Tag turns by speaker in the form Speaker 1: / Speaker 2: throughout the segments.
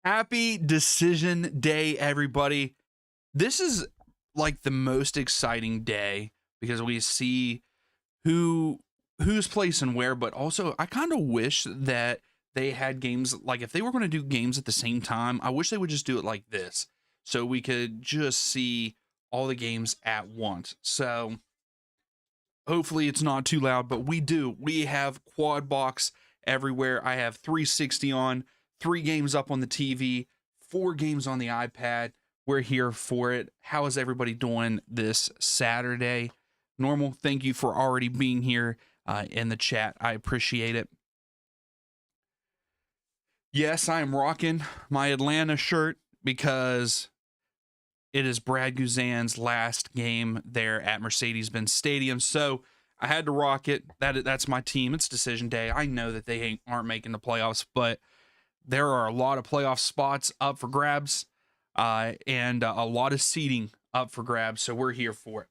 Speaker 1: Happy decision day, everybody. This is like the most exciting day because we see who who's placing where, but also I kind of wish that they had games like if they were going to do games at the same time, I wish they would just do it like this so we could just see all the games at once. So hopefully it's not too loud, but we have quad box everywhere. I have 360 on, 3 games up on the TV, 4 games on the iPad. We're here for it. How is everybody doing this Saturday? Normal, thank you for already being here in the chat. I appreciate it. Yes, I am rocking my Atlanta shirt because it is Brad Guzan's last game there at Mercedes-Benz Stadium. So I had to rock it. That's my team. It's decision day. I know that they aren't making the playoffs, but there are a lot of playoff spots up for grabs and a lot of seating up for grabs. So we're here for it.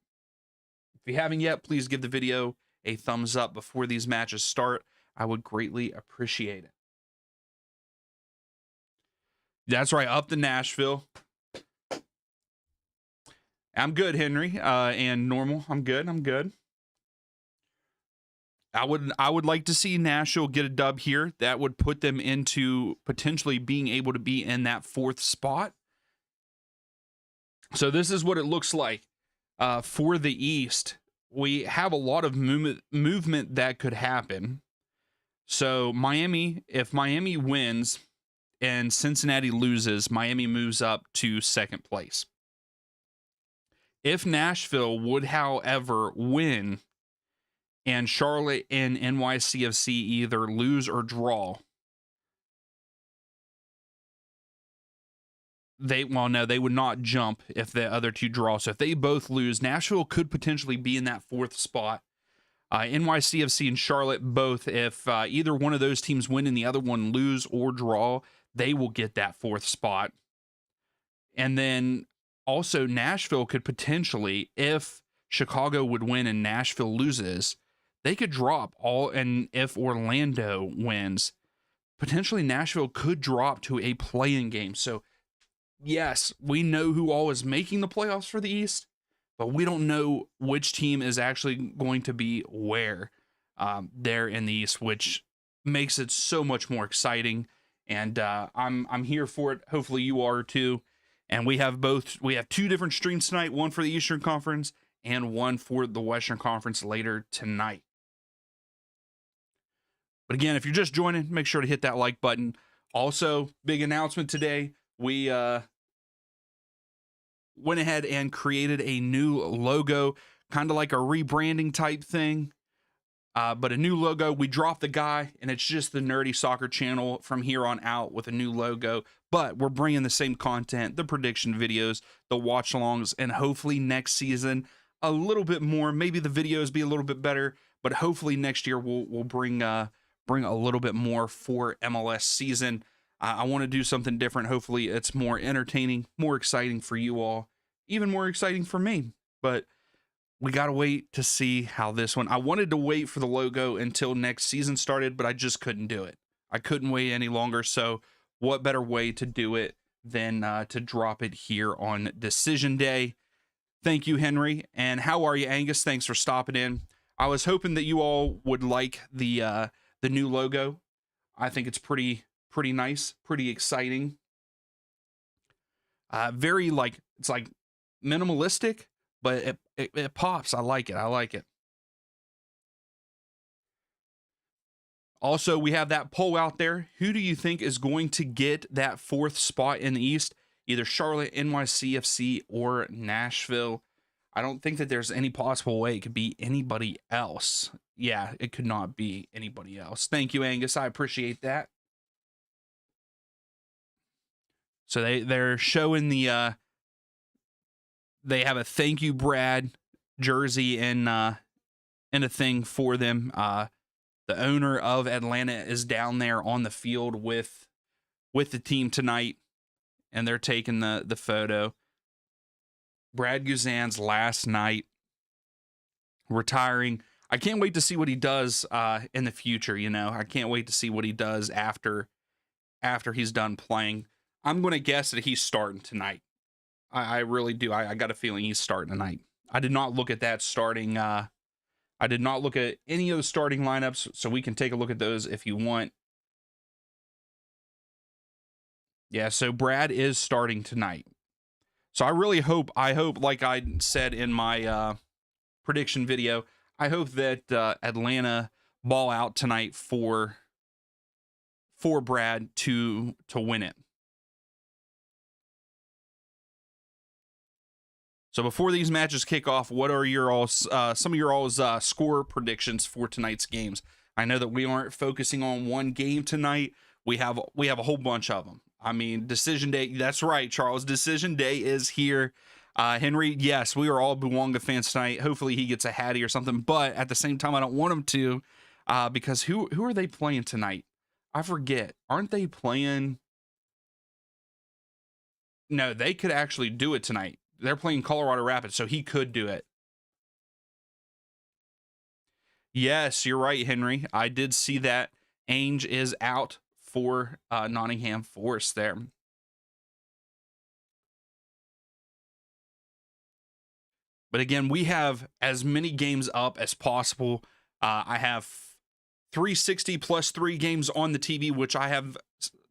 Speaker 1: If you haven't yet, please give the video a thumbs up before these matches start. I would greatly appreciate it. That's right, up to Nashville. I'm good, Henry, and Normal. I'm good. I would like to see Nashville get a dub here. That would put them into potentially being able to be in that 4th spot. So this is what it looks like for the East. We have a lot of movement that could happen. So Miami, if Miami wins and Cincinnati loses, Miami moves up to 2nd place. If Nashville would, however, win and Charlotte and NYCFC either lose or draw, they would not jump if the other 2 draw. So if they both lose, Nashville could potentially be in that 4th spot. NYCFC and Charlotte both, if either one of those teams win and the other one lose or draw, they will get that 4th spot. And then also Nashville could potentially, if Chicago would win and Nashville loses, they could drop all. And if Orlando wins, potentially Nashville could drop to a play-in game. So yes, we know who all is making the playoffs for the East, but we don't know which team is actually going to be where there in the East, which makes it so much more exciting. And I'm here for it. Hopefully you are too. And we have 2 different streams tonight, one for the Eastern Conference and one for the Western Conference later tonight. But again, if you're just joining, make sure to hit that like button. Also, big announcement today. We went ahead and created a new logo, kind of like a rebranding type thing. But a new logo. We dropped the guy, and it's just the Nerdy Soccer channel from here on out with a new logo. But we're bringing the same content, the prediction videos, the watch-alongs, and hopefully next season a little bit more. Maybe the videos be a little bit better, but hopefully next year we'll bring a little bit more for MLS season. I want to do something different. Hopefully it's more entertaining, more exciting for you all, even more exciting for me. But we got to wait to see how this one. I wanted to wait for the logo until next season started, but I just couldn't do it. I couldn't wait any longer. So what better way to do it than to drop it here on Decision Day? Thank you, Henry. And how are you, Angus? Thanks for stopping in. I was hoping that you all would like the new logo. I think it's pretty nice, pretty exciting. Very it's like minimalistic, but it pops. I like it. Also, we have that poll out there. Who do you think is going to get that 4th spot in the East? Either Charlotte, NYCFC, or Nashville. I don't think that there's any possible way it could be anybody else. Yeah, it could not be anybody else. Thank you, Angus. I appreciate that. So they're showing the they have a thank you Brad jersey in a thing for them. The owner of Atlanta is down there on the field with the team tonight, and they're taking the photo. Brad Guzan's last night, retiring. I can't wait to see what he does in the future. I can't wait to see what he does after he's done playing. I'm going to guess that he's starting tonight. I really do. I got a feeling he's starting tonight. I did not look at that starting. I did not look at any of the starting lineups, so we can take a look at those if you want. Yeah, so Brad is starting tonight. So I hope, like I said in my prediction video, I hope that Atlanta ball out tonight for Brad to win it. So before these matches kick off, what are your all's some of your all's score predictions for tonight's games? I know that we aren't focusing on one game tonight. We have a whole bunch of them. I mean, decision day. That's right, Charles. Decision day is here. Henry, yes, we are all Buwanga fans tonight. Hopefully he gets a Hattie or something. But at the same time, I don't want him to, because who are they playing tonight? I forget. Aren't they playing? No, they could actually do it tonight. They're playing Colorado Rapids, so he could do it. Yes, you're right, Henry. I did see that. Ainge is out for Nottingham Forest there. But again, we have as many games up as possible. I have 360 plus 3 games on the TV, which I have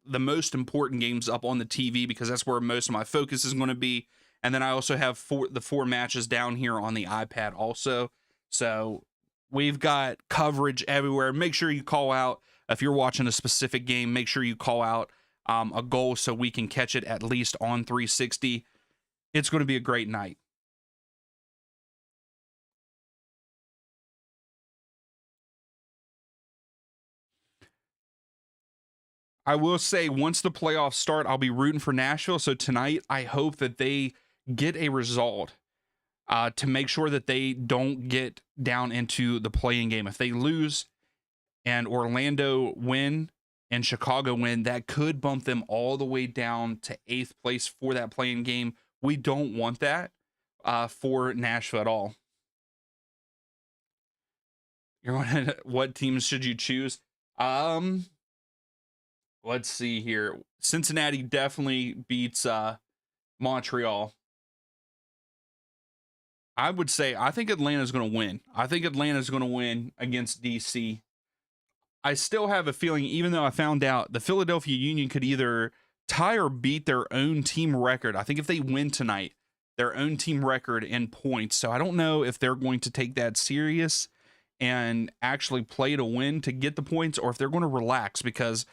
Speaker 1: the most important games up on the TV because that's where most of my focus is going to be. And then I also have the 4 matches down here on the iPad also. So we've got coverage everywhere. Make sure you call out if you're watching a specific game. Make sure you call out a goal so we can catch it at least on 360. It's going to be a great night. I will say once the playoffs start, I'll be rooting for Nashville. So tonight, I hope that they get a result to make sure that they don't get down into the playing game. If they lose and Orlando win and Chicago win, that could bump them all the way down to 8th place for that playing game. We don't want that for Nashville at all. What teams should you choose? Let's see here. Cincinnati definitely beats Montreal. I would say I think Atlanta's going to win. I think Atlanta's going to win against DC. I still have a feeling, even though I found out the Philadelphia Union could either tie or beat their own team record. I think if they win tonight, their own team record in points. So I don't know if they're going to take that serious and actually play to win to get the points, or if they're going to relax because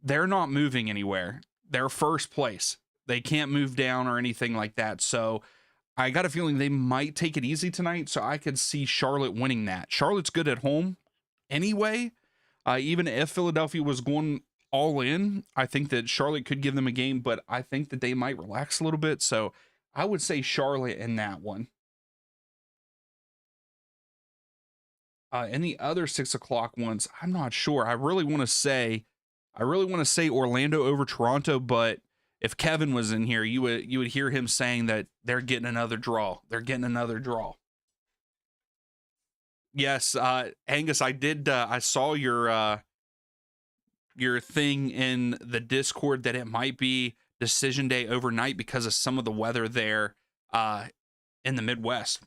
Speaker 1: they're not moving anywhere. They're first place. They can't move down or anything like that. So I got a feeling they might take it easy tonight. So I could see Charlotte winning that. Charlotte's good at home anyway. Even if Philadelphia was going all in, I think that Charlotte could give them a game, but I think that they might relax a little bit. So I would say Charlotte in that one. And the other 6 o'clock ones, I'm not sure. I really want to say Orlando over Toronto, but if Kevin was in here, you would hear him saying that they're getting another draw. They're getting another draw. Yes, Angus, I did. I saw your thing in the Discord that it might be decision day overnight because of some of the weather there in the Midwest.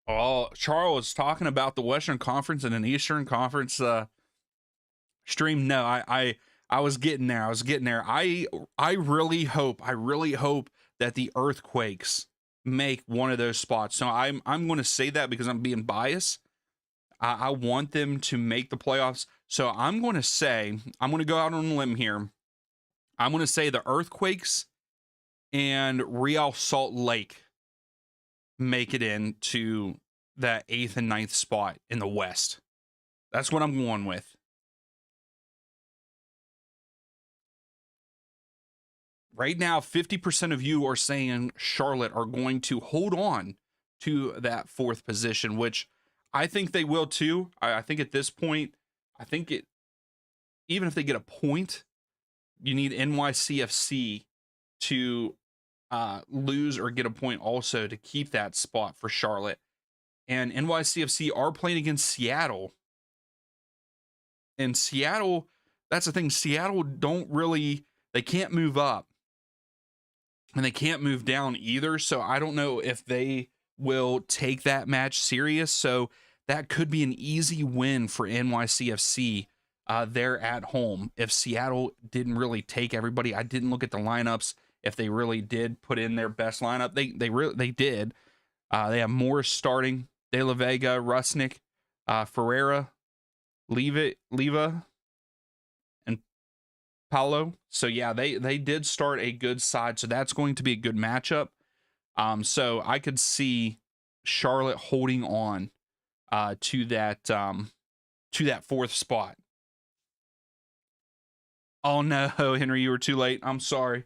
Speaker 1: Oh, Charles talking about the Western Conference and an Eastern Conference stream. No, I was getting there. I really hope that the Earthquakes make one of those spots. So I'm going to say that because I'm being biased. I want them to make the playoffs. So I'm going to go out on a limb here. I'm going to say the Earthquakes and Real Salt Lake make it into that 8th and 9th spot in the West. That's what I'm going with. Right now, 50% of you are saying Charlotte are going to hold on to that 4th position, which I think they will too. I think at this point, even if they get a point, you need NYCFC to lose or get a point also to keep that spot for Charlotte. And NYCFC are playing against Seattle And Seattle, that's the thing. Seattle they can't move up and they can't move down either. So I don't know if they will take that match serious. So that could be an easy win for NYCFC there at home. If Seattle didn't really take everybody, I didn't look at the lineups. If they really did put in their best lineup, they did. They have Morris starting, De La Vega, Rusnik, Ferreira, Leva, and Paulo. So yeah, they did start a good side. So that's going to be a good matchup. So I could see Charlotte holding on to that fourth spot. Oh no, Henry, you were too late. I'm sorry.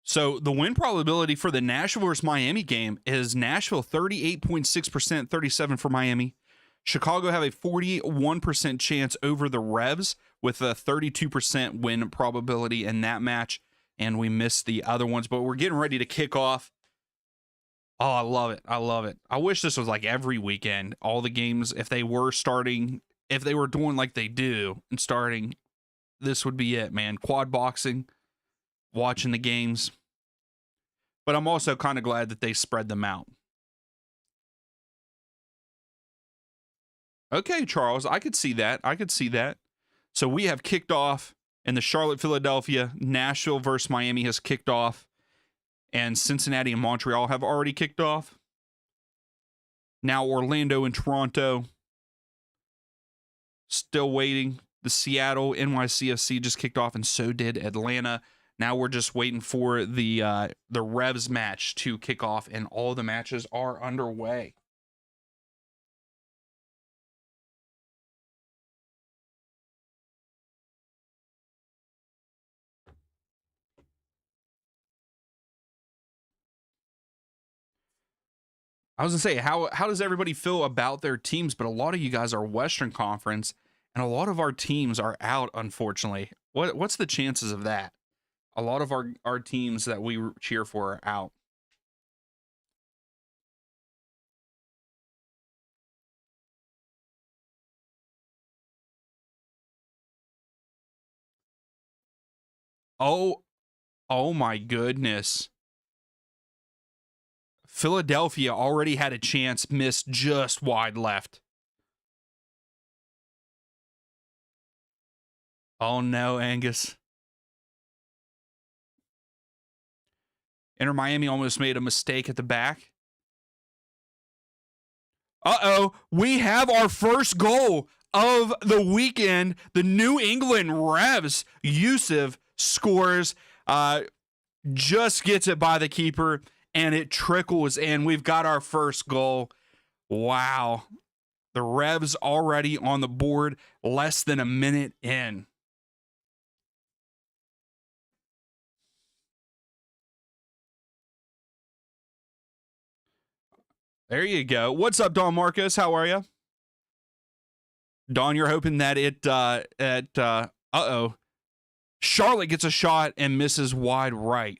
Speaker 1: So the win probability for the Nashville versus Miami game is Nashville 38.6%, 37 for Miami. Chicago have a 41% chance over the Revs with a 32% win probability in that match. And we missed the other ones, but we're getting ready to kick off. Oh, I love it. I love it. I wish this was like every weekend. All the games, if they were doing like they do and starting, this would be it, man. Quad boxing, watching the games. But I'm also kind of glad that they spread them out. Okay, Charles, I could see that. So we have kicked off, and the Charlotte-Philadelphia, Nashville versus Miami has kicked off, and Cincinnati and Montreal have already kicked off. Now Orlando and Toronto still waiting. The Seattle NYCFC just kicked off, and so did Atlanta. Now we're just waiting for the Revs match to kick off, and all the matches are underway. I was gonna say, how does everybody feel about their teams? But a lot of you guys are Western Conference, and a lot of our teams are out, unfortunately. What's the chances of that? A lot of our teams that we cheer for are out. Oh my goodness. Philadelphia already had a chance, missed just wide left. Oh no, Angus. Inter Miami almost made a mistake at the back. Uh-oh, we have our first goal of the weekend. The New England Revs, Yusuf scores, just gets it by the keeper, and it trickles in. We've got our first goal. Wow. The Revs already on the board, less than a minute in. There you go. What's up, Don Marcos? How are you? Don, you're hoping that Charlotte gets a shot and misses wide right.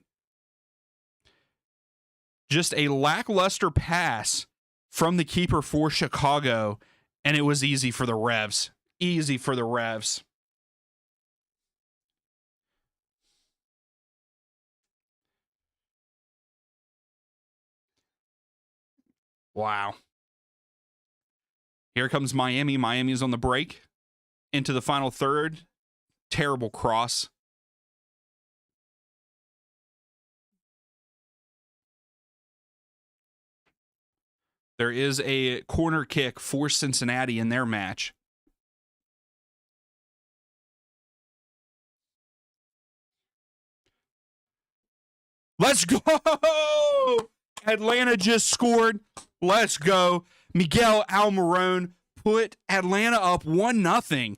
Speaker 1: Just a lackluster pass from the keeper for Chicago, and it was easy for the Revs. Easy for the Revs. Wow. Here comes Miami. Miami's on the break into the final third. Terrible cross. There is a corner kick for Cincinnati in their match. Let's go! Atlanta just scored. Let's go. Miguel Almiron put Atlanta up 1-0.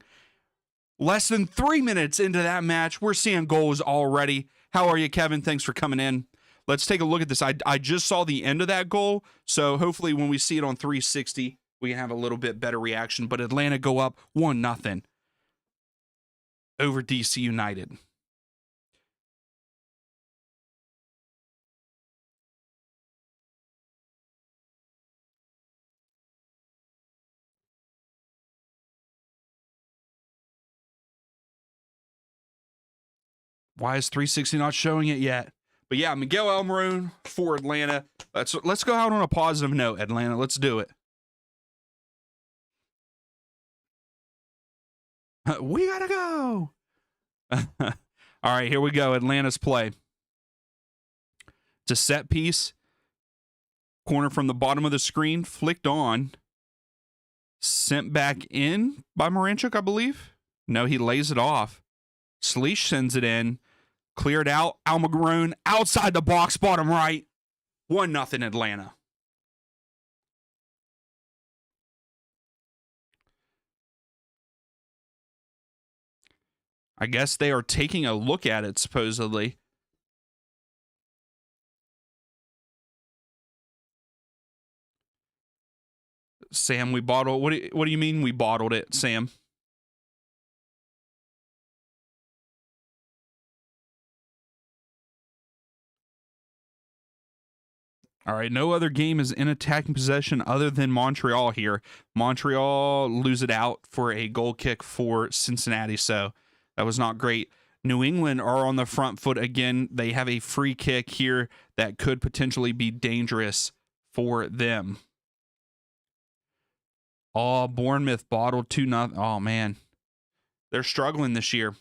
Speaker 1: Less than 3 minutes into that match, we're seeing goals already. How are you, Kevin? Thanks for coming in. Let's take a look at this. I just saw the end of that goal, so hopefully when we see it on 360, we have a little bit better reaction. But Atlanta go up 1-0. over DC United. Why is 360 not showing it yet? But yeah, Miguel Almiron for Atlanta. Let's go out on a positive note, Atlanta. Let's do it. We gotta go. All right, here we go. Atlanta's play. It's a set piece. Corner from the bottom of the screen, flicked on. Sent back in by Moranchuk, I believe. No, he lays it off. Sleesh sends it in. Cleared out. Almiron outside the box, bottom right. 1-0 Atlanta. I guess they are taking a look at it, supposedly. Sam, we bottled. What do you mean we bottled it, Sam? All right, no other game is in attacking possession other than Montreal here. Montreal lose it out for a goal kick for Cincinnati, so that was not great. New England are on the front foot again. They have a free kick here that could potentially be dangerous for them. Oh, Bournemouth bottled 2-0. Oh, man. They're struggling this year.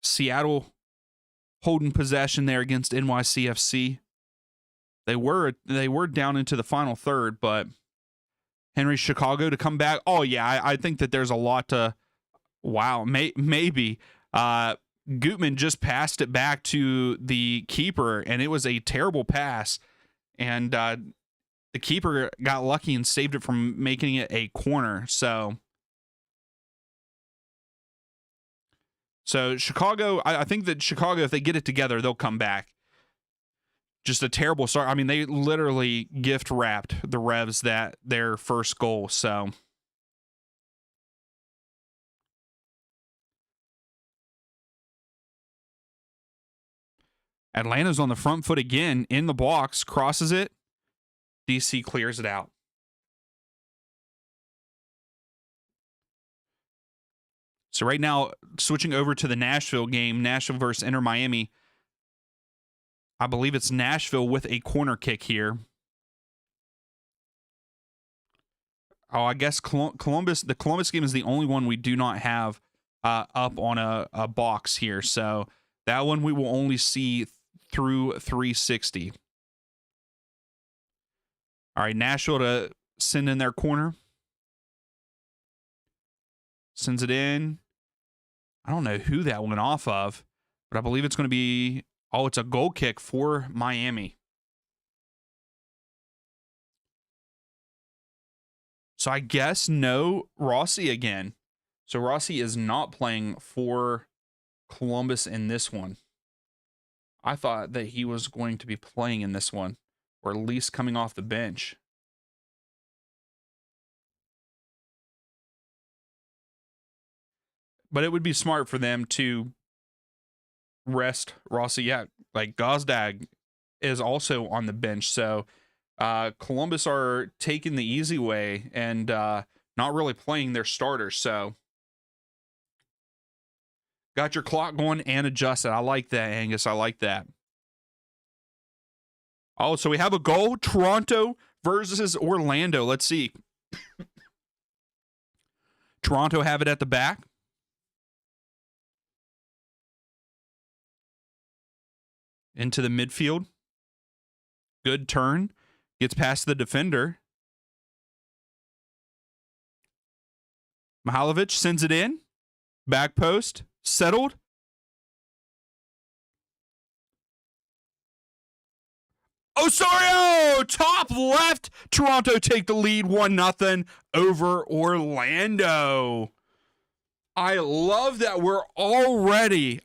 Speaker 1: Seattle holding possession there against NYCFC. They were down into the final third, but Henry Chicago to come back. Oh, yeah, I think that there's a lot to... Wow, maybe. Gutman just passed it back to the keeper, and it was a terrible pass. And the keeper got lucky and saved it from making it a corner. So Chicago, I think that Chicago, if they get it together, they'll come back. Just a terrible start. I mean, they literally gift wrapped the Revs their first goal. So Atlanta's on the front foot again in the box, crosses it. DC clears it out. So right now, switching over to the Nashville game, Nashville versus Inter Miami. I believe it's Nashville with a corner kick here. Oh, I guess Columbus. The Columbus game is the only one we do not have up on a box here. So that one we will only see through 360. All right, Nashville to send in their corner. Sends it in. I don't know who that went off of, but I believe it's going to be... Oh, it's a goal kick for Miami. So I guess no Rossi again. So Rossi is not playing for Columbus in this one. I thought that he was going to be playing in this one, or at least coming off the bench. But it would be smart for them to rest Rossi. Yeah, like Gazdag is also on the bench. So Columbus are taking the easy way and not really playing their starters. So got your clock going and adjusted. I like that, Angus. I like that. Oh, so we have a goal. Toronto versus Orlando. Let's see. Toronto have it at the back. Into the midfield. Good turn. Gets past the defender. Mihailovic sends it in. Back post. Settled. Osorio! Top left. Toronto take the lead 1-0 over Orlando. I love that we're already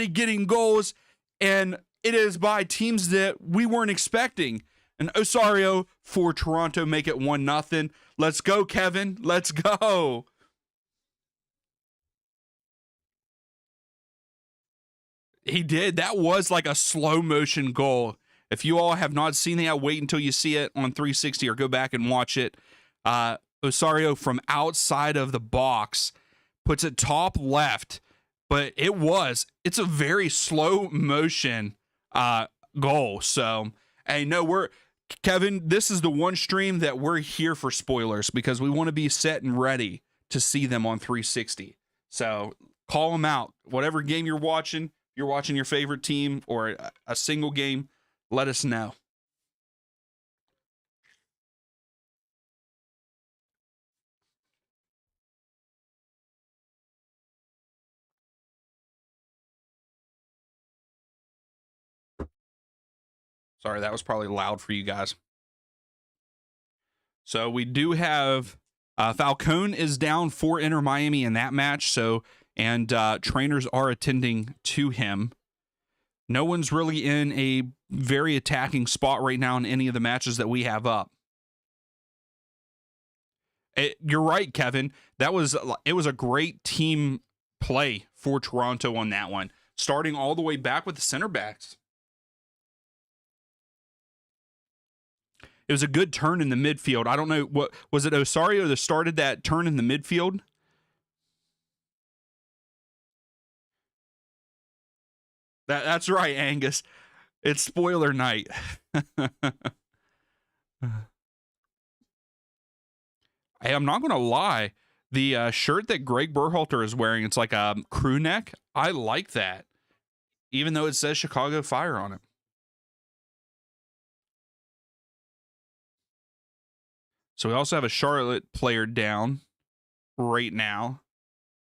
Speaker 1: getting goals. And it is by teams that we weren't expecting. And Osorio for Toronto make it 1-0. Let's go, Kevin. Let's go. He did. That was like a slow motion goal. If you all have not seen that, wait until you see it on 360 or go back and watch it. Osorio from outside of the box puts it top left, but it's a very slow motion goal. So, hey, no, Kevin, this is the one stream that we're here for spoilers because we want to be set and ready to see them on 360. So call them out. Whatever game you're watching your favorite team or a single game, let us know. Sorry, that was probably loud for you guys. So we do have Falcone is down for Inter Miami in that match. So, and trainers are attending to him. No one's really in a very attacking spot right now in any of the matches that we have up. You're right, Kevin. It was a great team play for Toronto on that one, starting all the way back with the center backs. It was a good turn in the midfield. I don't know, what was it, Osorio that started that turn in the midfield? That's right, Angus. It's spoiler night. Hey, I'm not going to lie. The shirt that Greg Berhalter is wearing, it's like a crew neck. I like that, even though it says Chicago Fire on it. So we also have a Charlotte player down right now,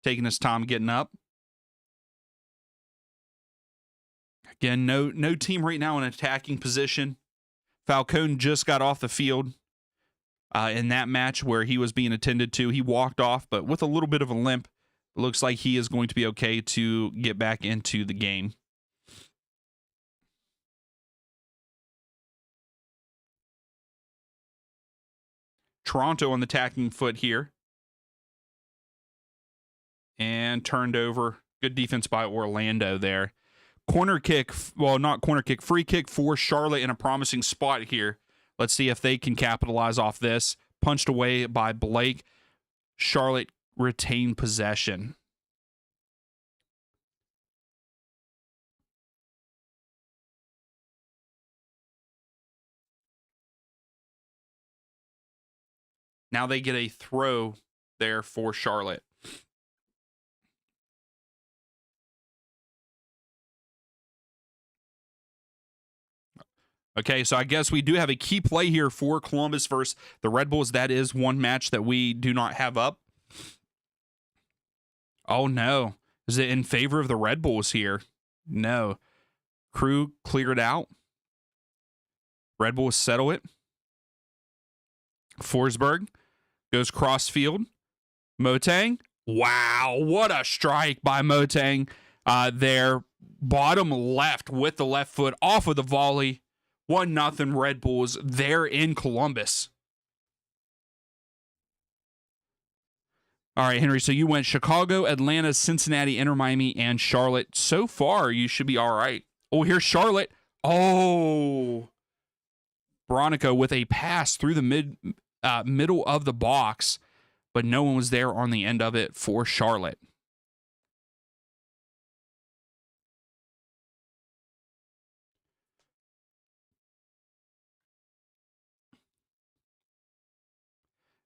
Speaker 1: taking his time getting up. Again, no team right now in attacking position. Falcone just got off the field in that match where he was being attended to. He walked off, but with a little bit of a limp. It looks like he is going to be okay to get back into the game. Toronto on the attacking foot here. And turned over. Good defense by Orlando there. Corner kick, well, not corner kick, free kick for Charlotte in a promising spot here. Let's see if they can capitalize off this. Punched away by Blake. Charlotte retained possession. Now they get a throw there for Charlotte. Okay, so I guess we do have a key play here for Columbus versus the Red Bulls. That is one match that we do not have up. Oh, no. Is it in favor of the Red Bulls here? No. Crew cleared out. Red Bulls settle it. Forsberg goes crossfield. Motang. Wow, what a strike by Motang there. Bottom left with the left foot off of the volley. 1-0 Red Bulls there in Columbus. All right, Henry, so you went Chicago, Atlanta, Cincinnati, Inter Miami, and Charlotte. So far, you should be all right. Oh, here's Charlotte. Oh. Bronico with a pass through the middle of the box, but no one was there on the end of it for Charlotte.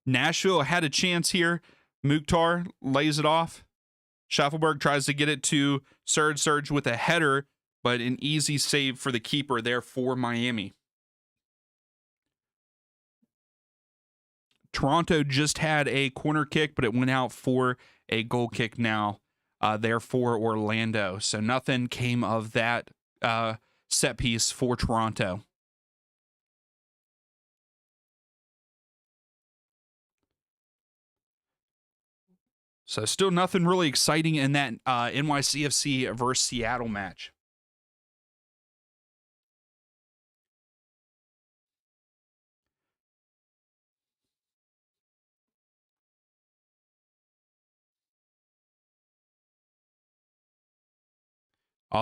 Speaker 1: Nashville had a chance here. Mukhtar lays it off. Schaffelberg tries to get it to Serge with a header, but an easy save for the keeper there for Miami. Toronto just had a corner kick, but it went out for a goal kick now there for Orlando. So nothing came of that set piece for Toronto. So still nothing really exciting in that NYCFC versus Seattle match.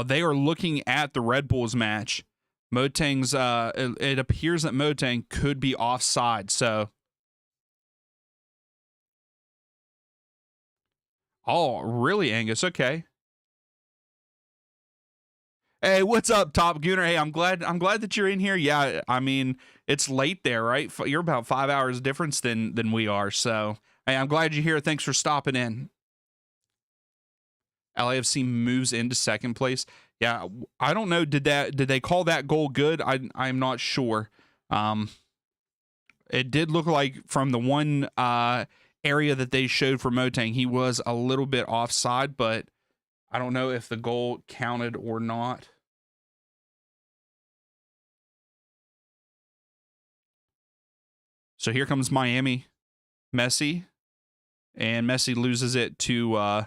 Speaker 1: They are looking at the Red Bulls match. Motang's, it appears that Motang could be offside. So, oh, really, Angus? Okay. Hey, what's up, Top Gooner? Hey, I'm glad that you're in here. Yeah, I mean, it's late there, right? You're about 5 hours difference than we are. So, hey, I'm glad you're here. Thanks for stopping in. LAFC moves into second place. Yeah, I don't know. Did they call that goal good? I'm not sure. It did look like from the one area that they showed for Motang, he was a little bit offside, but I don't know if the goal counted or not. So here comes Miami, Messi, and Messi loses it to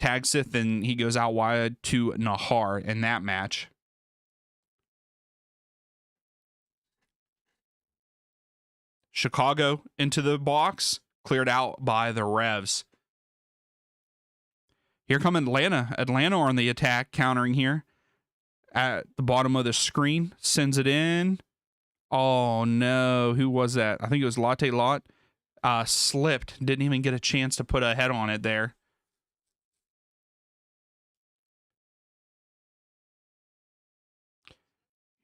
Speaker 1: Tagsith, and he goes out wide to Nahar in that match. Chicago into the box, cleared out by the Revs. Here come Atlanta. Atlanta on the attack, countering here. At the bottom of the screen, sends it in. Oh, no. Who was that? I think it was Latte Lot. Slipped. Didn't even get a chance to put a head on it there.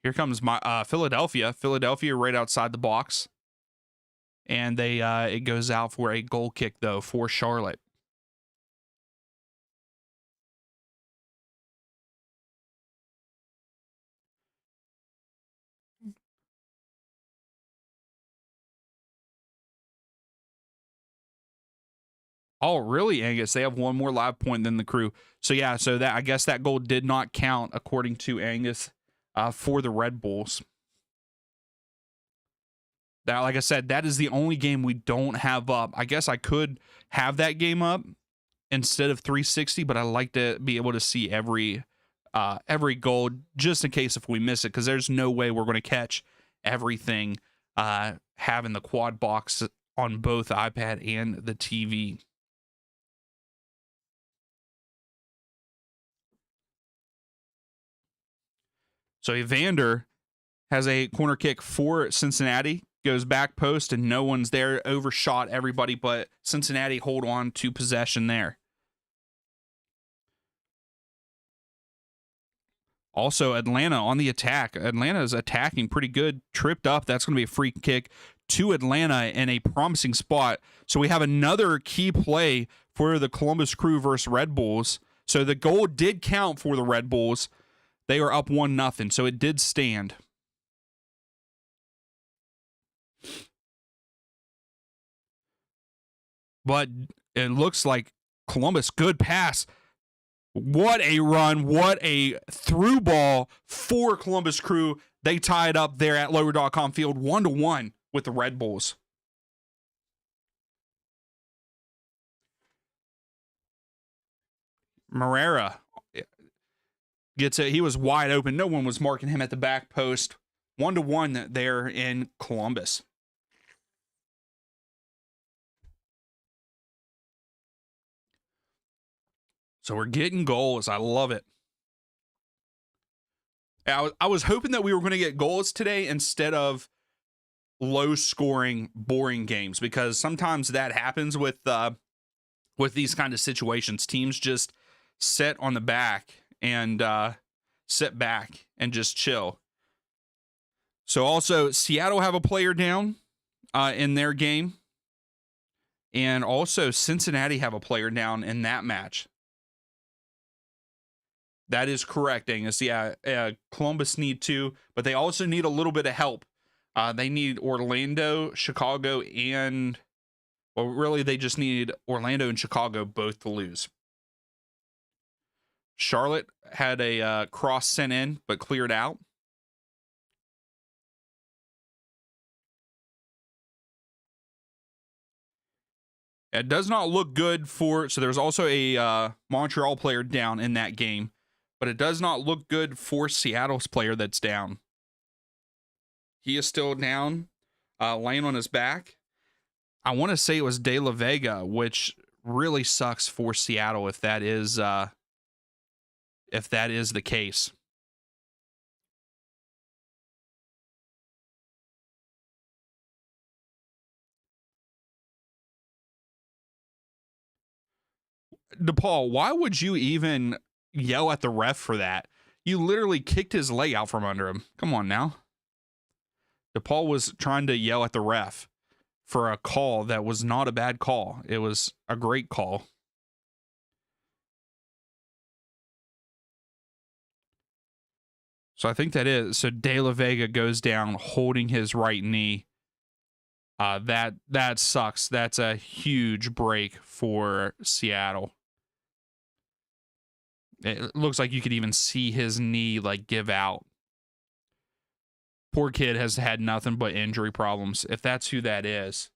Speaker 1: Here comes my Philadelphia. Philadelphia right outside the box. And they it goes out for a goal kick, though, for Charlotte. Oh, really, Angus? They have one more live point than the Crew. So, yeah, so that I guess that goal did not count, according to Angus, for the Red Bulls. That, like I said, that is the only game we don't have up. I guess I could have that game up instead of 360, but I like to be able to see every goal just in case if we miss it, because there's no way we're going to catch everything having the quad box on both iPad and the TV. So Evander has a corner kick for Cincinnati, goes back post, and no one's there. Overshot everybody, but Cincinnati hold on to possession there. Also, Atlanta on the attack. Atlanta is attacking pretty good. Tripped up. That's going to be a free kick to Atlanta in a promising spot. So we have another key play for the Columbus Crew versus Red Bulls. So the goal did count for the Red Bulls. They are up 1-0, so it did stand. But it looks like Columbus, good pass. What a run. What a through ball for Columbus Crew. They tie it up there at lower.com field 1-1 with the Red Bulls. Morera gets it. He was wide open. No one was marking him at the back post. 1-1 there in Columbus. So we're getting goals. I love it. I was hoping that we were going to get goals today instead of low-scoring, boring games, because sometimes that happens with these kind of situations. Teams just sit on the back and sit back and just chill. So also, Seattle have a player down in their game, and also Cincinnati have a player down in that match. That is correct, Angus. Yeah, Columbus need two, but they also need a little bit of help. They need Orlando, Chicago, and... well, really, they just need Orlando and Chicago both to lose. Charlotte had a cross sent in, but cleared out. It does not look good for... so there's also a Montreal player down in that game, but it does not look good for Seattle's player that's down. He is still down, laying on his back. I want to say it was De La Vega, which really sucks for Seattle if that is if that is the case. DePaul, why would you even yell at the ref for that? You literally kicked his leg out from under him. Come on now. DePaul was trying to yell at the ref for a call that was not a bad call. It was a great call. So I think that is. So De La Vega goes down holding his right knee. That sucks. That's a huge break for Seattle. It looks like you could even see his knee like give out. Poor kid has had nothing but injury problems, if that's who that is.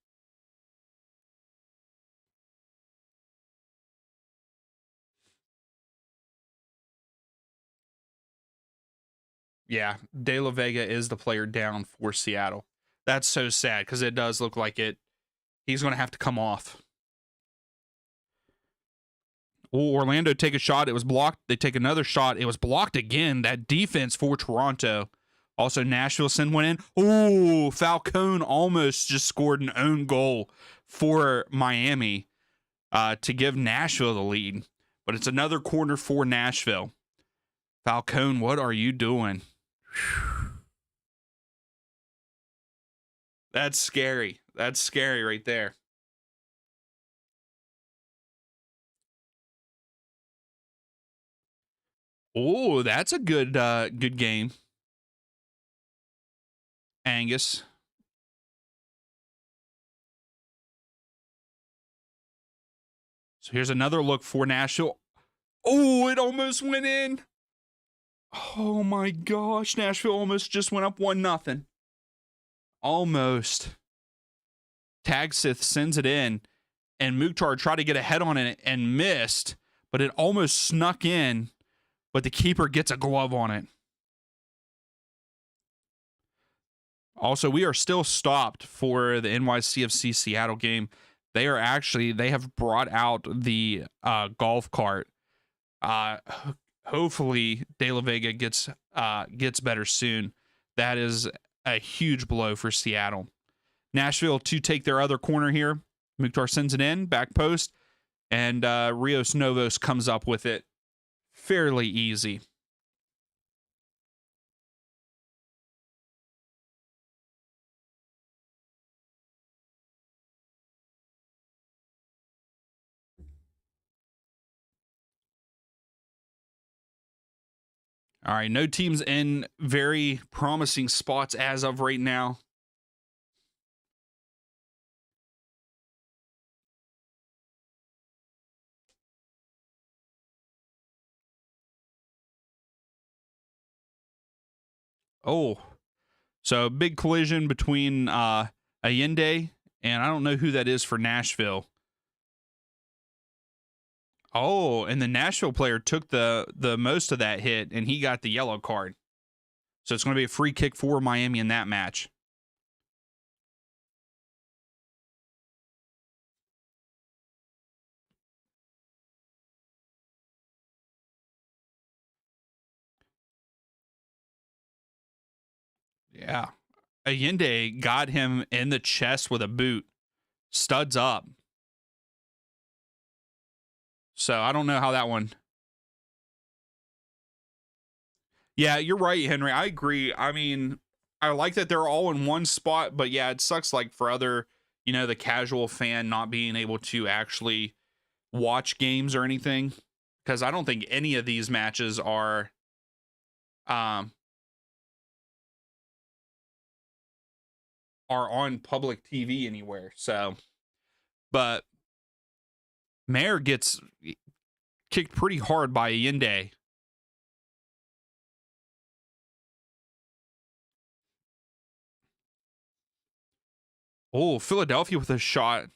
Speaker 1: Yeah, De La Vega is the player down for Seattle. That's so sad because it does look like he's going to have to come off. Oh, Orlando take a shot. It was blocked. They take another shot. It was blocked again. That defense for Toronto. Also, Nashville send one in. Oh, Falcone almost just scored an own goal for Miami to give Nashville the lead. But it's another corner for Nashville. Falcone, what are you doing? That's scary. That's scary right there. Oh, that's a good game. Angus. So here's another look for Nashville. Oh, it almost went in. Oh my gosh, Nashville almost just went up 1-0. Almost. Tagsith sends it in, and Mukhtar tried to get a head on it and missed, but it almost snuck in, but the keeper gets a glove on it. Also, we are still stopped for the NYCFC Seattle game. They have brought out the golf cart. Hopefully De La Vega gets better soon. That is a huge blow for Seattle. Nashville to take their other corner here. Mukhtar sends it in, back post, and Rios Novos comes up with it fairly easy. All right, no teams in very promising spots as of right now. Oh, so big collision between Allende, and I don't know who that is for Nashville. Oh, and the Nashville player took the most of that hit, and he got the yellow card. So it's going to be a free kick for Miami in that match. Yeah. Allende got him in the chest with a boot. Studs up. So I don't know how that one. Yeah, you're right, Henry. I agree. I mean, I like that they're all in one spot, but yeah, it sucks like for other, the casual fan not being able to actually watch games or anything, because I don't think any of these matches are on public TV anywhere. So, but Mayer gets kicked pretty hard by Allende. Oh, Philadelphia with a shot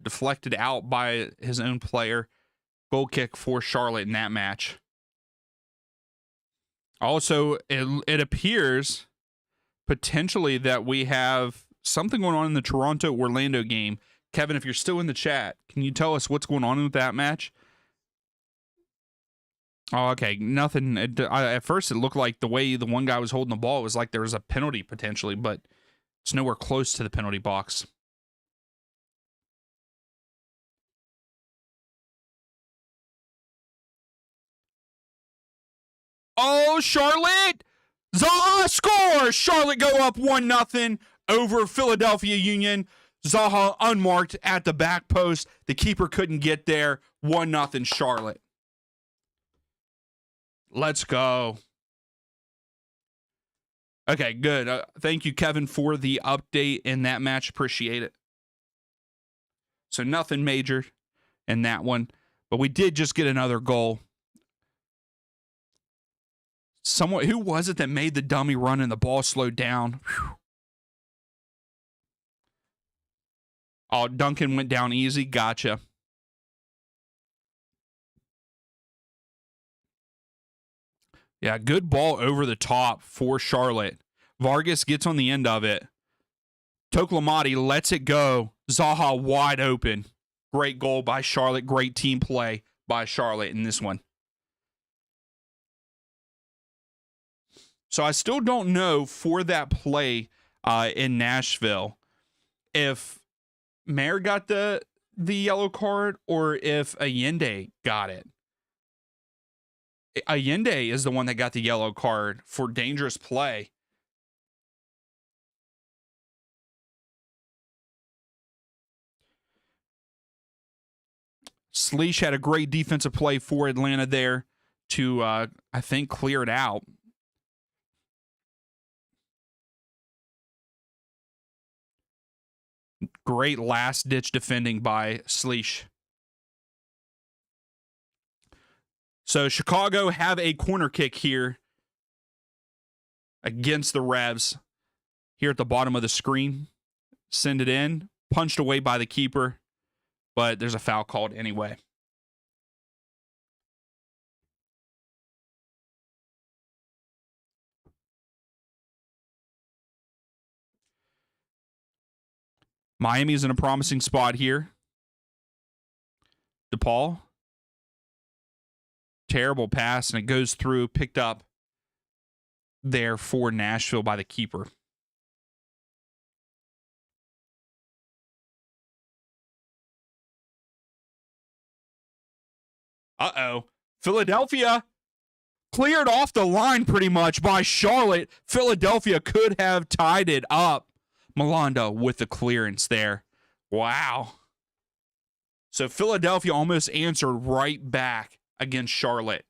Speaker 1: deflected out by his own player. Goal kick for Charlotte in that match. Also, it appears potentially that we have something going on in the Toronto-Orlando game. Kevin, if you're still in the chat, can you tell us what's going on with that match? Oh, okay. Nothing. At first, it looked like the way the one guy was holding the ball, it was like there was a penalty potentially, but it's nowhere close to the penalty box. Oh, Charlotte! Zaha scores! Charlotte go up 1-0 over Philadelphia Union. Zaha unmarked at the back post. The keeper couldn't get there. 1-0 Charlotte. Let's go. Okay, good. Thank you, Kevin, for the update in that match. Appreciate it. So nothing major in that one. But we did just get another goal. Someone, who was it that made the dummy run and the ball slowed down? Whew. Oh, Duncan went down easy. Gotcha. Yeah, good ball over the top for Charlotte. Vargas gets on the end of it. Toklamati lets it go. Zaha wide open. Great goal by Charlotte. Great team play by Charlotte in this one. So I still don't know for that play in Nashville if Mayer got the yellow card or if Allende got it. Allende is the one that got the yellow card for dangerous play. Sleesh had a great defensive play for Atlanta there to, I think, clear it out. Great last-ditch defending by Sleesh. So Chicago have a corner kick here against the Revs. Here at the bottom of the screen. Send it in. Punched away by the keeper. But there's a foul called anyway. Miami's in a promising spot here. DePaul. Terrible pass, and it goes through, picked up there for Nashville by the keeper. Uh-oh. Philadelphia cleared off the line pretty much by Charlotte. Philadelphia could have tied it up. Malanda with the clearance there. Wow. So Philadelphia almost answered right back against Charlotte.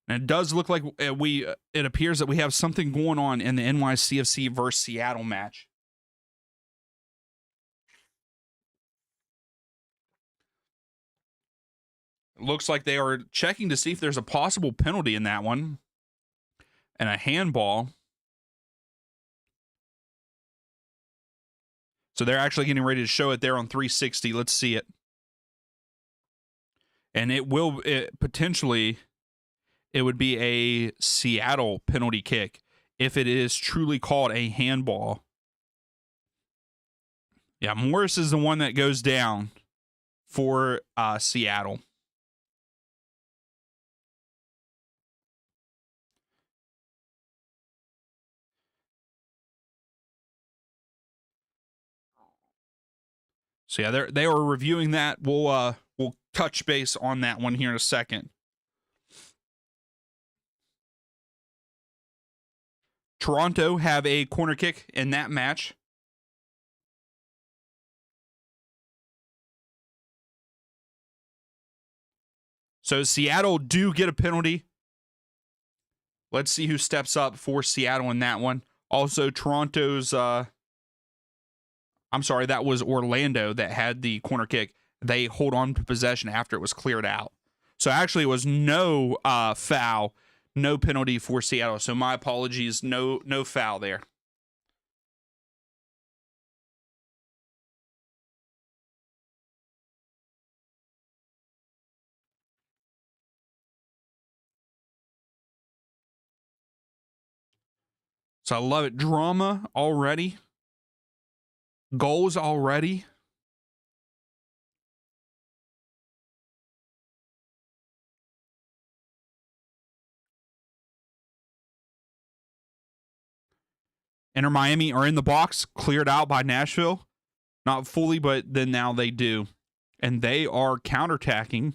Speaker 1: And it does look like it appears that we have something going on in the NYCFC versus Seattle match. It looks like they are checking to see if there's a possible penalty in that one. And a handball. So they're actually getting ready to show it there on 360. Let's see it. And it would be a Seattle penalty kick if it is truly called a handball. Yeah, Morris is the one that goes down for Seattle. So yeah, they are reviewing that. We'll touch base on that one here in a second. Toronto have a corner kick in that match. So Seattle do get a penalty. Let's see who steps up for Seattle in that one. Also, Toronto's I'm sorry, that was Orlando that had the corner kick. They hold on to possession after it was cleared out. So actually it was no foul, no penalty for Seattle. So my apologies, no foul there. So I love it. Drama already. Goals already. Inter Miami are in the box, cleared out by Nashville. Not fully, but then now they do. And they are counterattacking.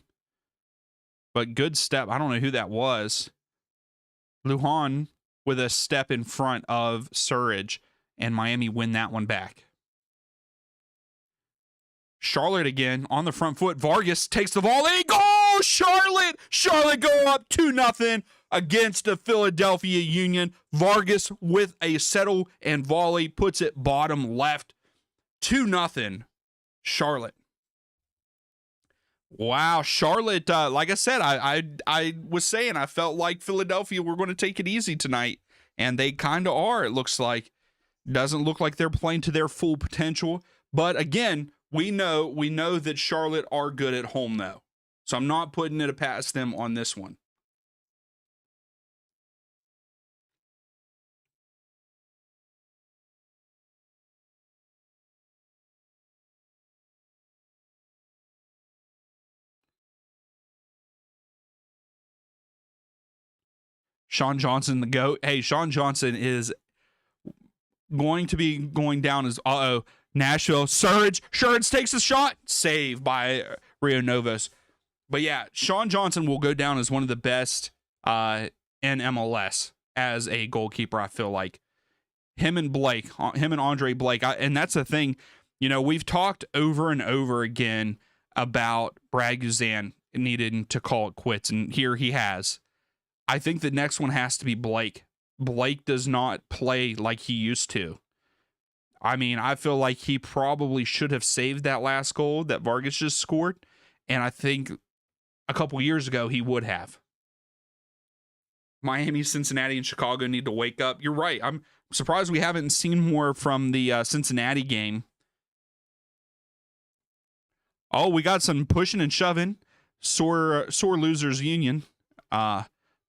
Speaker 1: But good step. I don't know who that was. Lujan with a step in front of Surridge, and Miami win that one back. Charlotte again on the front foot. Vargas takes the volley. Goal! Charlotte! Charlotte go up 2-0 against the Philadelphia Union. Vargas with a settle and volley puts it bottom left. 2-0 Charlotte. Wow, Charlotte, like I said, I was saying I felt like Philadelphia were going to take it easy tonight, and they kind of are, it looks like. Doesn't look like they're playing to their full potential, but again, we know that Charlotte are good at home, though, so I'm not putting it past them on this one. Sean Johnson, the GOAT. Hey, Sean Johnson is going to be going down as, Nashville. Surridge takes a shot. Save by Rio Novos. But yeah, Sean Johnson will go down as one of the best in MLS as a goalkeeper, I feel like. Him and Andre Blake. And that's the thing. You know, we've talked over and over again about Brad Guzan needing to call it quits, and here he has. I think the next one has to be Blake. Blake does not play like he used to. I mean, I feel like he probably should have saved that last goal that Vargas just scored, and I think a couple years ago he would have. Miami, Cincinnati, and Chicago need to wake up. You're right. I'm surprised we haven't seen more from the Cincinnati game. Oh, we got some pushing and shoving. Sore losers union.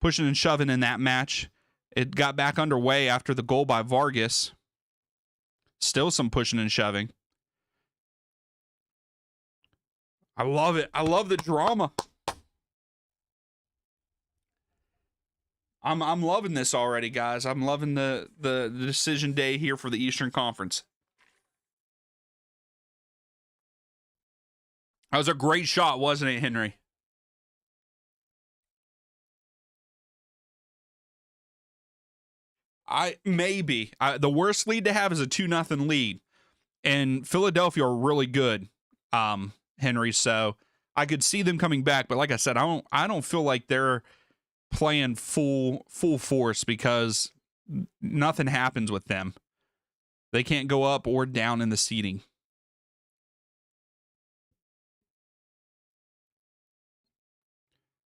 Speaker 1: Pushing and shoving in that match. It got back underway after the goal by Vargas. Still some pushing and shoving. I love it. I love the drama. I'm loving this already, guys. I'm loving the decision day here for the Eastern Conference. That was a great shot, wasn't it, Henry? The worst lead to have is a 2-0 lead, and Philadelphia are really good, Henry. So I could see them coming back, but like I said, I don't feel like they're playing full force because nothing happens with them. They can't go up or down in the seeding.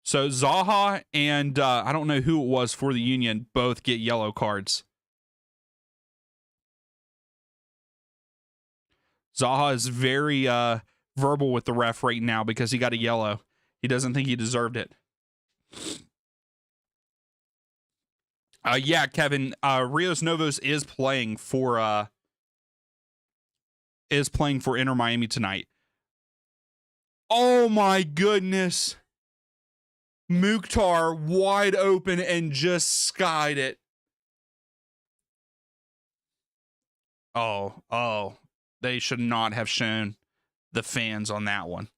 Speaker 1: So Zaha and I don't know who it was for the Union both get yellow cards. Zaha is very verbal with the ref right now because he got a yellow. He doesn't think he deserved it. Yeah, Kevin, Rios Novos is playing for Inter Miami tonight. Oh my goodness. Mukhtar wide open and just skied it. Oh, they should not have shown the fans on that one.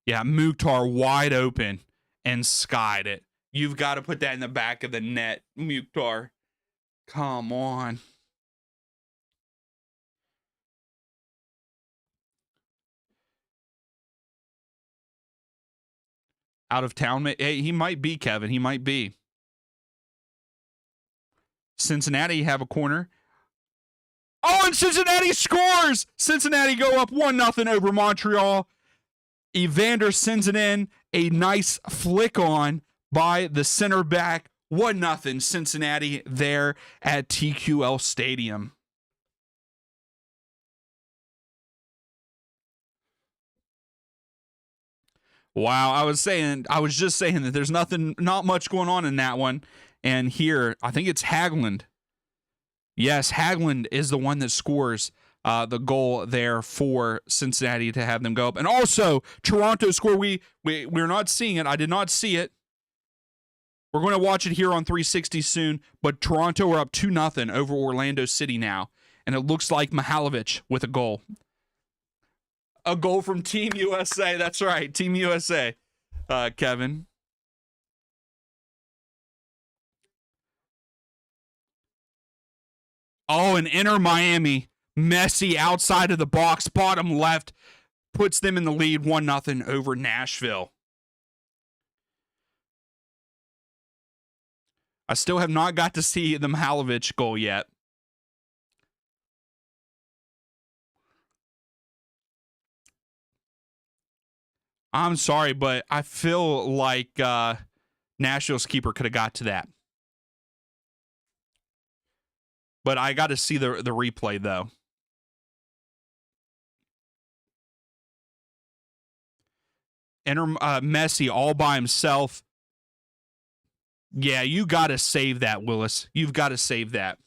Speaker 1: Yeah, Mukhtar wide open and skied it. You've got to put that in the back of the net, Mukhtar. Come on. Out of town. Hey, he might be, Kevin. He might be. Cincinnati have a corner. Oh, and Cincinnati scores! Cincinnati go up 1-0 over Montreal. Evander sends it in. A nice flick on by the center back. 1-0 Cincinnati there at TQL Stadium. Wow, I was just saying that there's not much going on in that one. And here, I think it's Haglund. Yes, Haglund is the one that scores the goal there for Cincinnati to have them go up. And also, Toronto score. We're not seeing it. I did not see it. We're going to watch it here on 360 soon, but Toronto are up 2-0 over Orlando City now, and it looks like Mihalovic with a goal. A goal from Team USA. That's right, Team USA, Kevin. Oh, and Inter Miami. Messi outside of the box, bottom left, puts them in the lead 1-0 over Nashville. I still have not got to see the Mihalovic goal yet. I'm sorry, but I feel like Nashville's keeper could have got to that. But I got to see the replay, though. Enter Messi all by himself. Yeah, you got to save that, Willis. You've got to save that.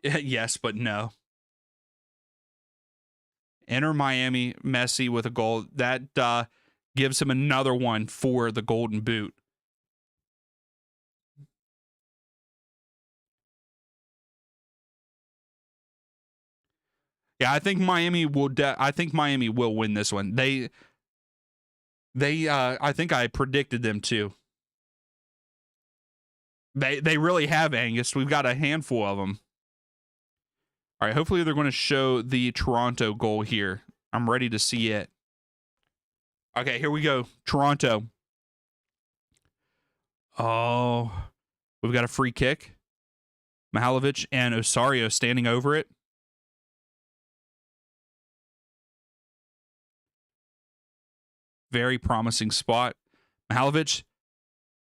Speaker 1: Yes, but no. Enter Miami, Messi with a goal. That gives him another one for the Golden Boot. Yeah, I think Miami will. I think Miami will win this one. They. I think I predicted them to. They really have, Angus. We've got a handful of them. All right, hopefully they're going to show the Toronto goal here. I'm ready to see it. Okay, here we go. Toronto. Oh, we've got a free kick. Mihalovic and Osario standing over it. Very promising spot. Mihalovic.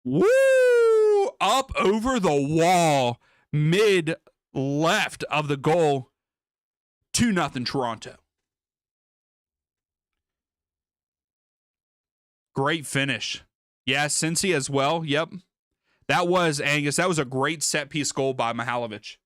Speaker 1: Woo! Up over the wall. Mid left of the goal. 2-0 Toronto. Great finish. Yeah, Cincy as well. Yep. That was, Angus, that was a great set piece goal by Mihalovic.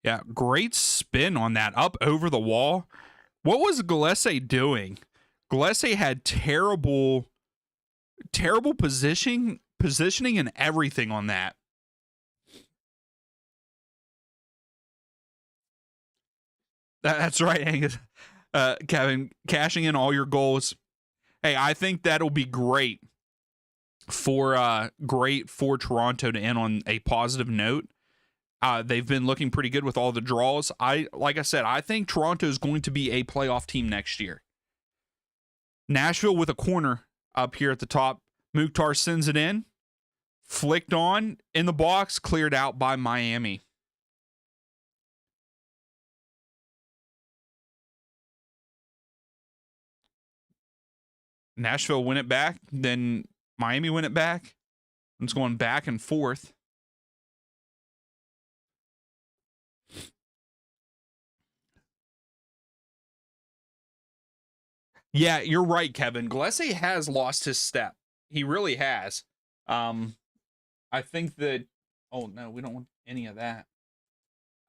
Speaker 1: Yeah, great spin on that up over the wall. What was Gillespie doing? Gillespie had terrible positioning and everything on that. That's right, Angus. Kevin, cashing in all your goals. Hey, I think that'll be great for Toronto to end on a positive note. They've been looking pretty good with all the draws. Like I said, I think Toronto is going to be a playoff team next year. Nashville with a corner up here at the top. Mukhtar sends it in. Flicked on in the box. Cleared out by Miami. Nashville win it back. Then Miami win it back. It's going back and forth. Yeah, you're right, Kevin. Gillespie has lost his step. He really has. I think that. Oh no, we don't want any of that.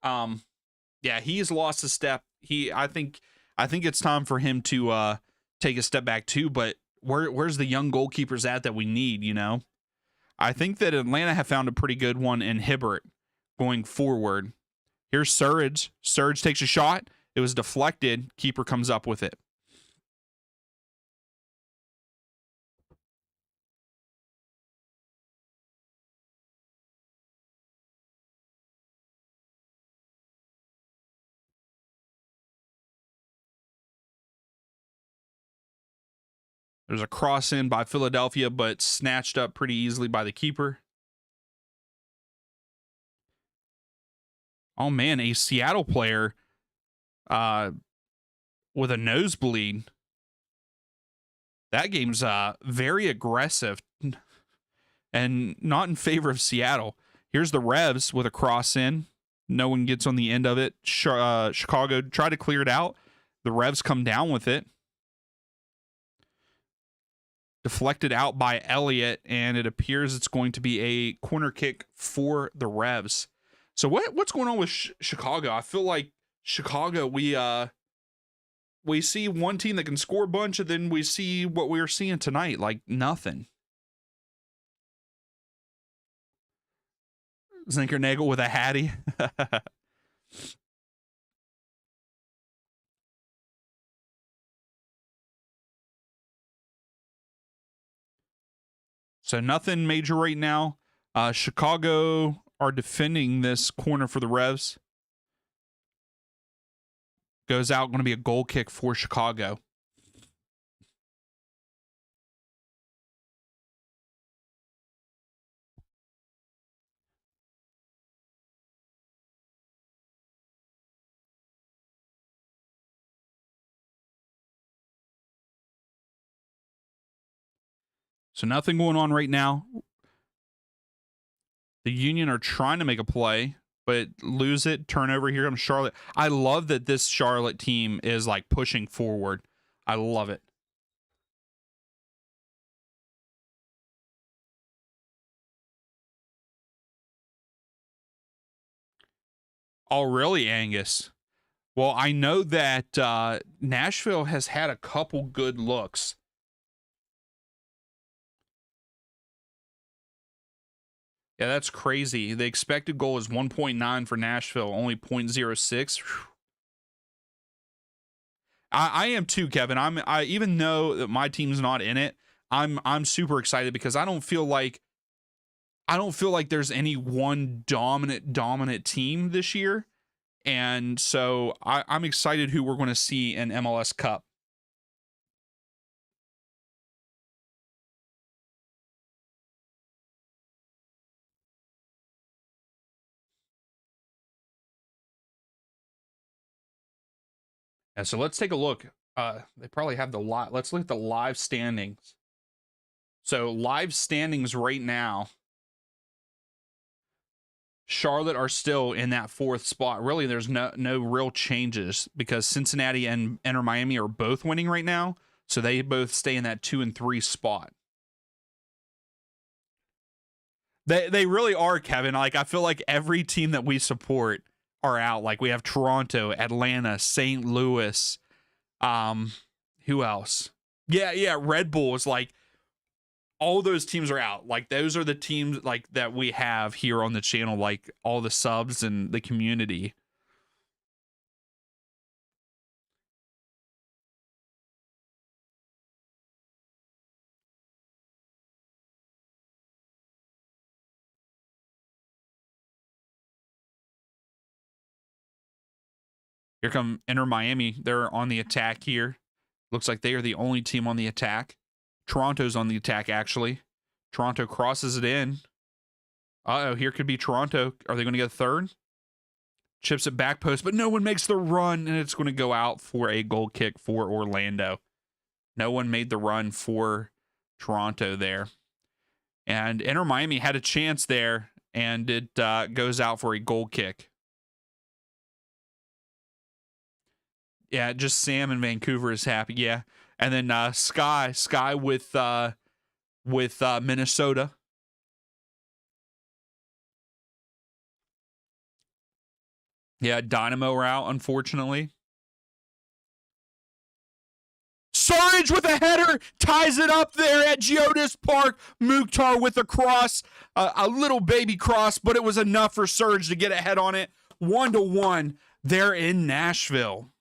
Speaker 1: Yeah, he's lost a step. I think it's time for him to take a step back too. But where's the young goalkeepers at that we need? You know, I think that Atlanta have found a pretty good one in Hibbert going forward. Here's Surridge. Surridge takes a shot. It was deflected. Keeper comes up with it. There's a cross in by Philadelphia, but snatched up pretty easily by the keeper. Oh, man, a Seattle player with a nosebleed. That game's very aggressive and not in favor of Seattle. Here's the Revs with a cross in. No one gets on the end of it. Chicago try to clear it out. The Revs come down with it. deflected out by Elliott, and it appears it's going to be a corner kick for the Revs. So what's going on with Chicago? I feel like Chicago, we see one team that can score a bunch, and then we see what we were seeing tonight, like nothing. Zinkernagel with a Hattie. So nothing major right now. Chicago are defending this corner for the Revs. Goes out, going to be a goal kick for Chicago. So nothing going on right now. The Union are trying to make a play, but lose it. Turnover. Here comes Charlotte. I love that this Charlotte team is like pushing forward. I love it. Oh, really, Angus? Well, I know that Nashville has had a couple good looks. Yeah, that's crazy. The expected goal is 1.9 for Nashville, only 0.06. I am too, Kevin. I even though that my team's not in it, I'm super excited because I don't feel like there's any one dominant team this year. And so I'm excited who we're going to see in MLS Cup. Yeah, so let's take a look. They probably have the live. Let's look at the live standings. So live standings right now, Charlotte are still in that 4th spot. Really, there's no real changes because Cincinnati and Inter Miami are both winning right now. So they both stay in that 2 and 3 spot. They really are, Kevin. Like, I feel like every team that we support are out. Like, we have Toronto, Atlanta, St. Louis. Who else? Yeah, Red Bull is like, all those teams are out. Like, those are the teams like that we have here on the channel, like all the subs and the community. Here come Inter Miami. They're on the attack here. Looks like they are the only team on the attack. Toronto's on the attack, actually. Toronto crosses it in. Uh-oh, here could be Toronto. Are they going to get a third? Chips it back post, but no one makes the run, and it's going to go out for a goal kick for Orlando. No one made the run for Toronto there. And Inter Miami had a chance there, and it goes out for a goal kick. Yeah, just Sam in Vancouver is happy. Yeah, and then Sky with Minnesota. Yeah, Dynamo are out, unfortunately. Surge with a header ties it up there at Geodis Park. Mukhtar with a cross, a little baby cross, but it was enough for Surge to get ahead on it. 1-1 there in Nashville.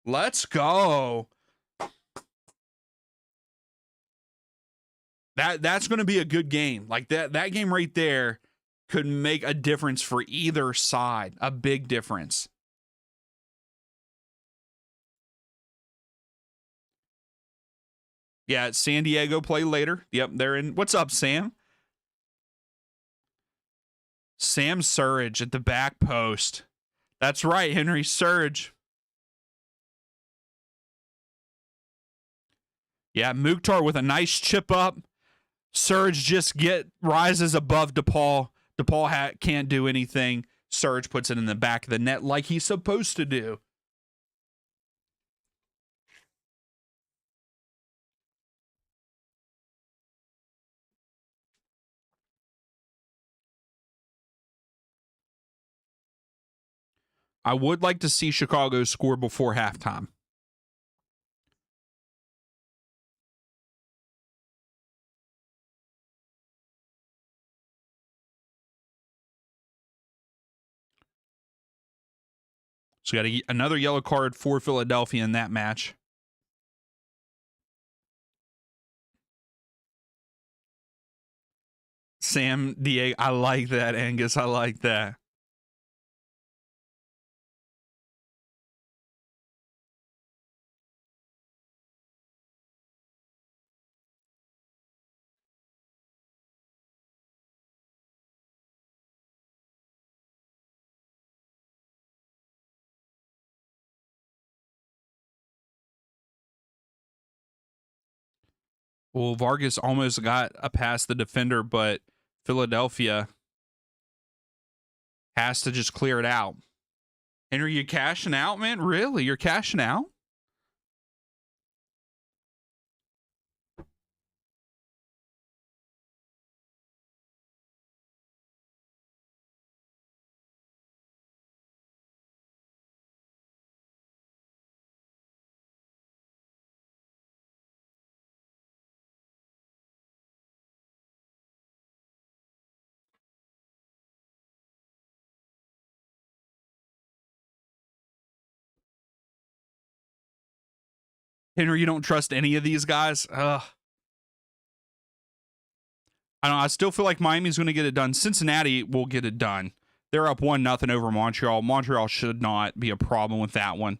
Speaker 1: Let's go. That's going to be a good game. Like that game right there could make a difference for either side. A big difference. Yeah, San Diego play later. Yep, they're in. What's up, Sam? Sam Surge at the back post. That's right, Henry Surge. Yeah, Mukhtar with a nice chip up. Surge just rises above DePaul. DePaul can't do anything. Surge puts it in the back of the net like he's supposed to do. I would like to see Chicago score before halftime. So we got another yellow card for Philadelphia in that match. Sam Diego, I like that, Angus. I like that. Well, Vargas almost got past the defender, but Philadelphia has to just clear it out. Henry, you cashing out, man? Really? You're cashing out? Henry, you don't trust any of these guys? Ugh. I don't know. I still feel like Miami's going to get it done. Cincinnati will get it done. They're up 1-0 over Montreal. Montreal should not be a problem with that one.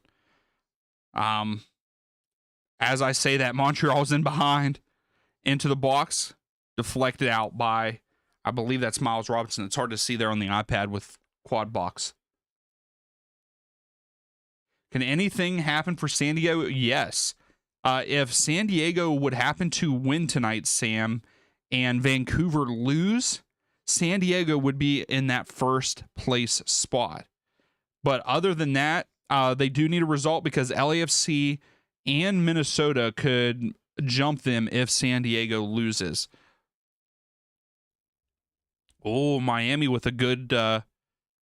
Speaker 1: As I say that, Montreal's in behind into the box, deflected out by, I believe that's Miles Robinson. It's hard to see there on the iPad with quad box. Can anything happen for San Diego? Yes. If San Diego would happen to win tonight, Sam, and Vancouver lose, San Diego would be in that first place spot. But other than that, they do need a result because LAFC and Minnesota could jump them if San Diego loses. Oh, Miami with a good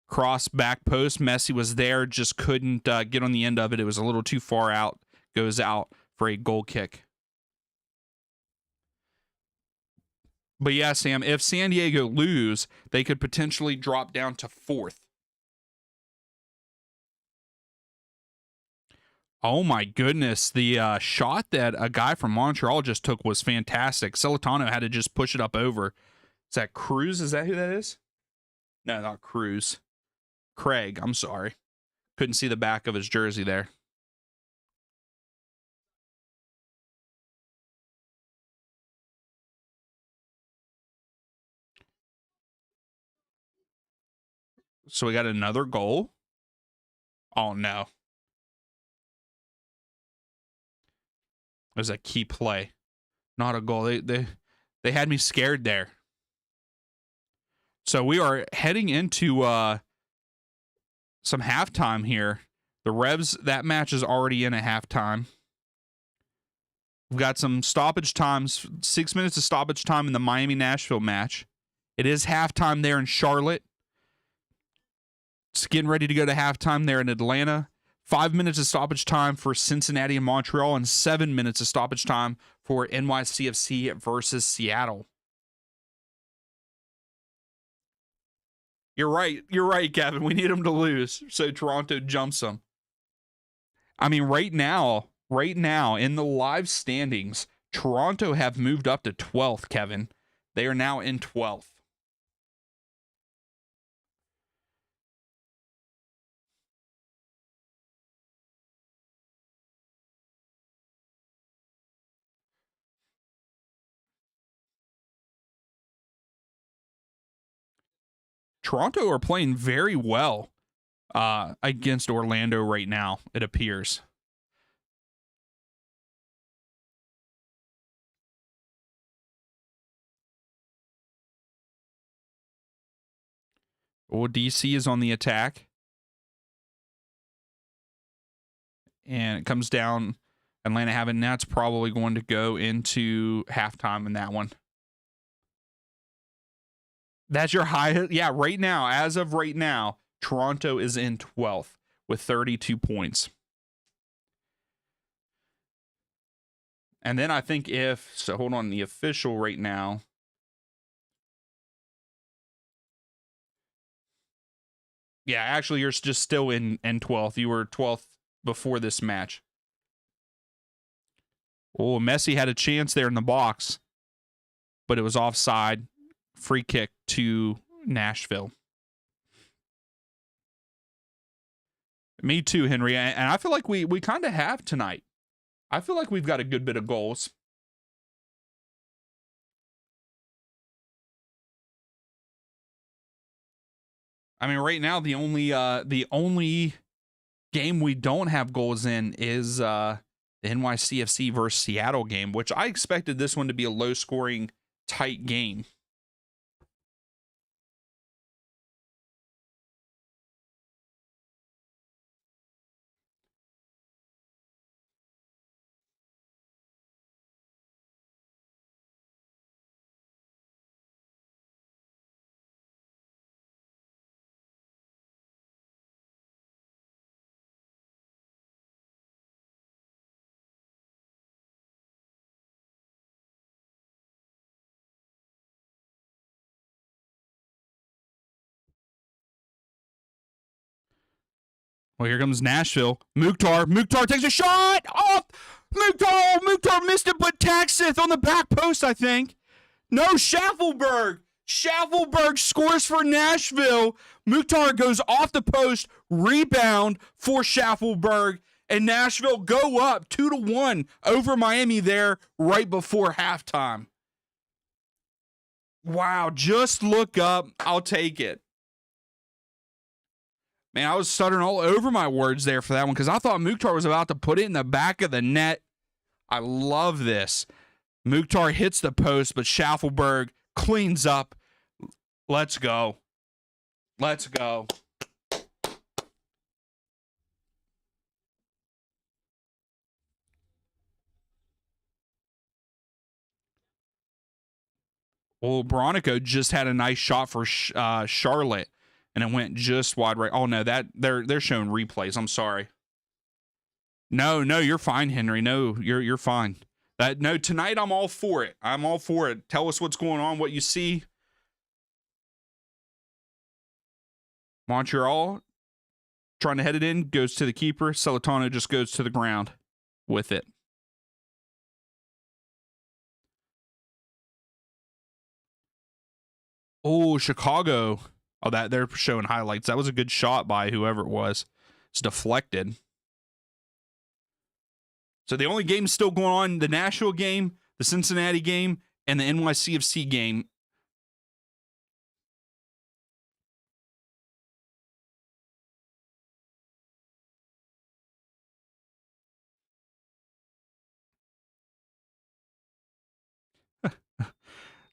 Speaker 1: cross back post. Messi was there, just couldn't get on the end of it. It was a little too far out. Goes out for a goal kick. But yeah, Sam, if San Diego lose, they could potentially drop down to 4th. Oh my goodness. The shot that a guy from Montreal just took was fantastic. Celentano had to just push it up over. Is that Cruz? Is that who that is? No, not Cruz. Craig, I'm sorry. Couldn't see the back of his jersey there. So we got another goal. Oh no. It was a key play. Not a goal. They had me scared there. So we are heading into some halftime here. The Revs, that match is already in at halftime. We've got some stoppage times, 6 minutes of stoppage time in the Miami-Nashville match. It is halftime there in Charlotte. It's getting ready to go to halftime there in Atlanta. 5 minutes of stoppage time for Cincinnati and Montreal, and 7 minutes of stoppage time for NYCFC versus Seattle. You're right, Kevin. We need them to lose so Toronto jumps them. I mean, right now in the live standings, Toronto have moved up to 12th, Kevin. They are now in 12th. Toronto are playing very well against Orlando right now, it appears. Well, DC is on the attack. And it comes down, Atlanta having that's probably going to go into halftime in that one. That's your highest. Yeah, right now, as of right now, Toronto is in 12th. with 32 points. And then I think hold on, the official right now. Yeah, actually, you're just still in 12th. You were 12th before this match. Oh, Messi had a chance there in the box, but it was offside. Free kick to Nashville. Me too, Henry. And I feel like we kind of have tonight. I feel like we've got a good bit of goals. I mean, right now the only game we don't have goals in is the NYCFC versus Seattle game, which I expected this one to be a low-scoring, tight game. Well, here comes Nashville. Mukhtar takes a shot off. Mukhtar missed it, but Taxith on the back post, I think. No, Schaffelberg scores for Nashville. Mukhtar goes off the post, rebound for Schaffelberg, and Nashville go up 2-1 over Miami there right before halftime. Wow, just look up. I'll take it. Man, I was stuttering all over my words there for that one because I thought Mukhtar was about to put it in the back of the net. I love this. Mukhtar hits the post, but Schaffelberg cleans up. Let's go. Let's go. Well, Bronico just had a nice shot for Charlotte, and it went just wide right. Oh no, that they're showing replays. I'm sorry. No, you're fine, Henry. No, you're fine. Tonight I'm all for it. I'm all for it. Tell us what's going on, what you see. Montreal trying to head it in, goes to the keeper. Celentano just goes to the ground with it. Oh, Chicago. Oh, that they're showing highlights. That was a good shot by whoever it was. It's deflected. So the only games still going on, the Nashville game, the Cincinnati game, and the NYCFC game.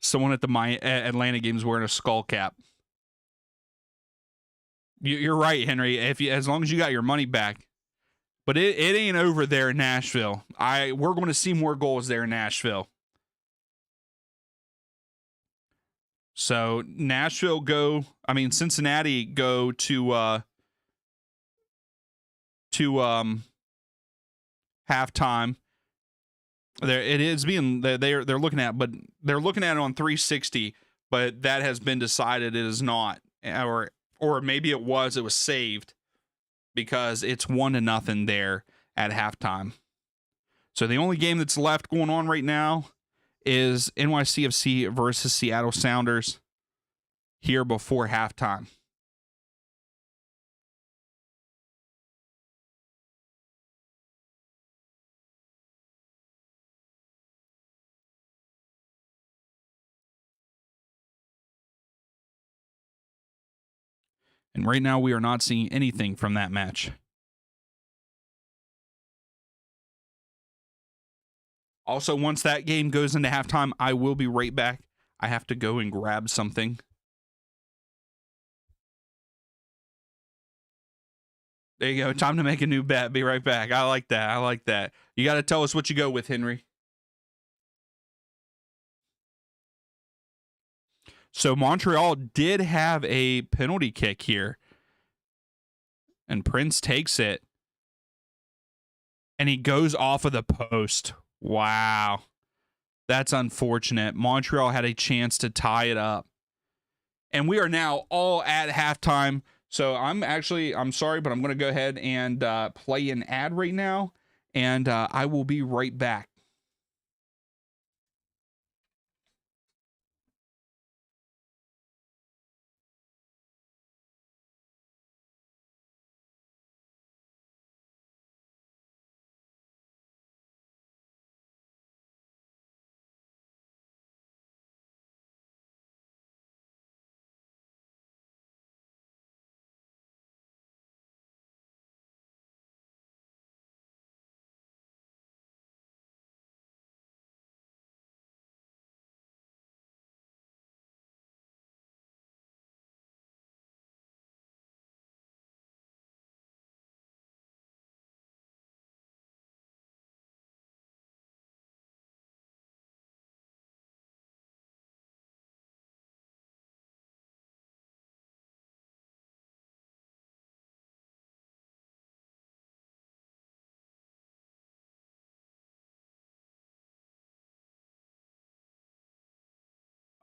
Speaker 1: Someone at the Atlanta game's wearing a skull cap. You're right, Henry. As long as you got your money back. But it ain't over there in Nashville. We're going to see more goals there in Nashville. So Cincinnati go to halftime. They're looking at it on 360, but that has been decided it is not, or maybe it was saved because it's 1-0 there at halftime. So the only game that's left going on right now is NYCFC versus Seattle Sounders here before halftime. And right now we are not seeing anything from that match. Also, once that game goes into halftime, I will be right back. I have to go and grab something. There you go. Time to make a new bet. Be right back. I like that. You got to tell us what you go with, Henry. So Montreal did have a penalty kick here. And Prince takes it. And he goes off of the post. Wow. That's unfortunate. Montreal had a chance to tie it up. And we are now all at halftime. So I'm sorry, but I'm going to go ahead and play an ad right now. And I will be right back.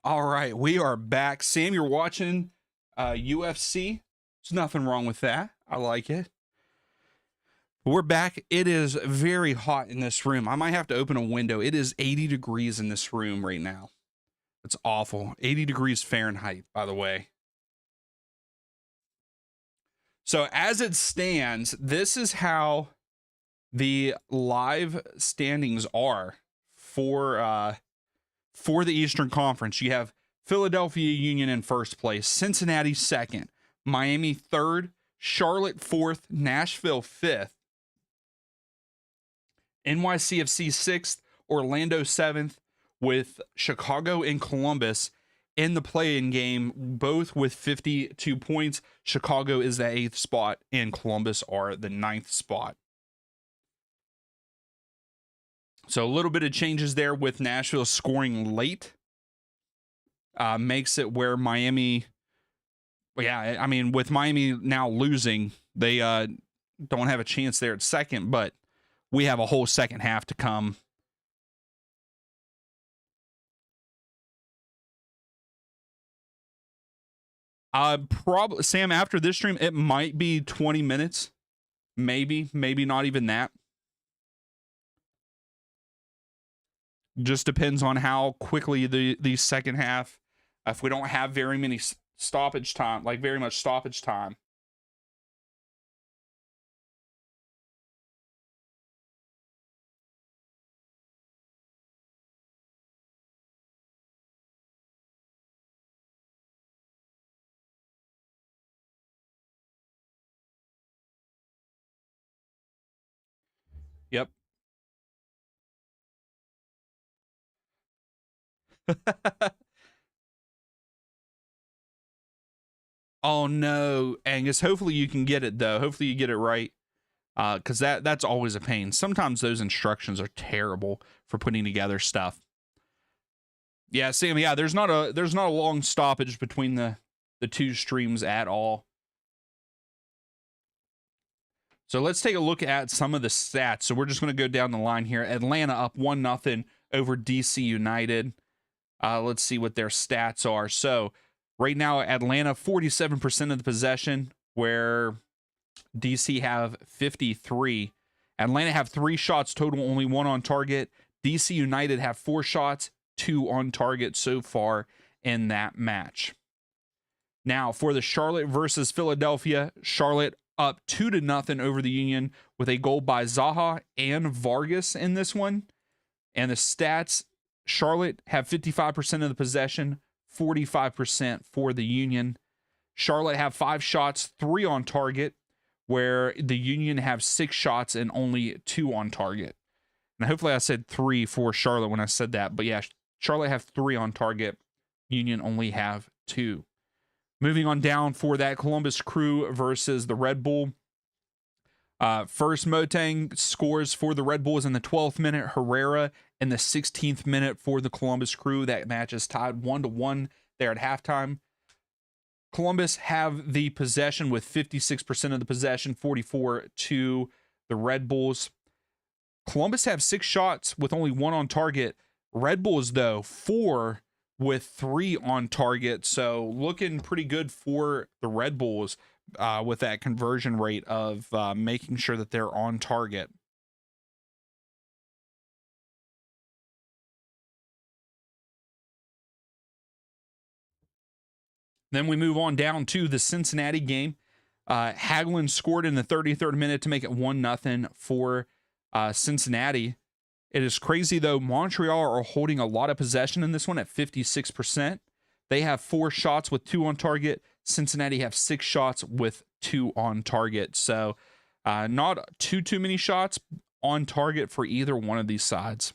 Speaker 1: All right, we are back. Sam, you're watching UFC. There's nothing wrong with that. I like it. We're back. It is very hot in this room. I might have to open a window. It is 80 degrees in this room right now. It's awful. 80 degrees Fahrenheit, by the way. So as it stands, this is how the live standings are for the Eastern Conference. You have Philadelphia Union in first place, Cincinnati second, Miami third, Charlotte fourth, Nashville fifth, NYCFC sixth, Orlando seventh, with Chicago and Columbus in the play-in game, both with 52 points. Chicago is the 8th spot, and Columbus are the 9th spot. So a little bit of changes there with Nashville scoring late. Makes it where Miami, yeah, I mean, with Miami now losing, they don't have a chance there at second, but we have a whole second half to come. Probably, Sam, after this stream, it might be 20 minutes. Maybe not even that. Just depends on how quickly the second half, if we don't have very many stoppage time, like very much stoppage time. Yep. Oh no, Angus. Hopefully you can get it though. Hopefully you get it right. Because that's always a pain. Sometimes those instructions are terrible for putting together stuff. Yeah, Sam. Yeah, there's not a long stoppage between the two streams at all. So let's take a look at some of the stats. So we're just going to go down the line here. Atlanta up 1-0 over DC United. Let's see what their stats are. So right now, Atlanta 47% of the possession, where DC have 53. Atlanta have 3 shots total, only 1 on target. DC United have 4 shots, 2 on target so far in that match. Now for the Charlotte versus Philadelphia, Charlotte up 2-0 over the Union with a goal by Zaha and Vargas in this one. And the stats, Charlotte have 55% of the possession, 45% for the Union. Charlotte have 5 shots, 3 on target, where the Union have 6 shots and only 2 on target. And hopefully I said 3 for Charlotte when I said that. But yeah, Charlotte have 3 on target. Union only have 2. Moving on down for that Columbus Crew versus the Red Bull. First Motang scores for the Red Bulls in the 12th minute. Herrera in the 16th minute for the Columbus Crew. That match is tied 1-1 there at halftime. Columbus have the possession with 56% of the possession, 44 to the Red Bulls. Columbus have 6 shots with only 1 on target. Red Bulls, though, 4 with 3 on target. So looking pretty good for the Red Bulls with that conversion rate of making sure that they're on target. Then we move on down to the Cincinnati game. Hagelin scored in the 33rd minute to make it 1-0 for Cincinnati. It is crazy, though. Montreal are holding a lot of possession in this one at 56%. They have 4 shots with 2 on target. Cincinnati have 6 shots with 2 on target. So not too many shots on target for either one of these sides.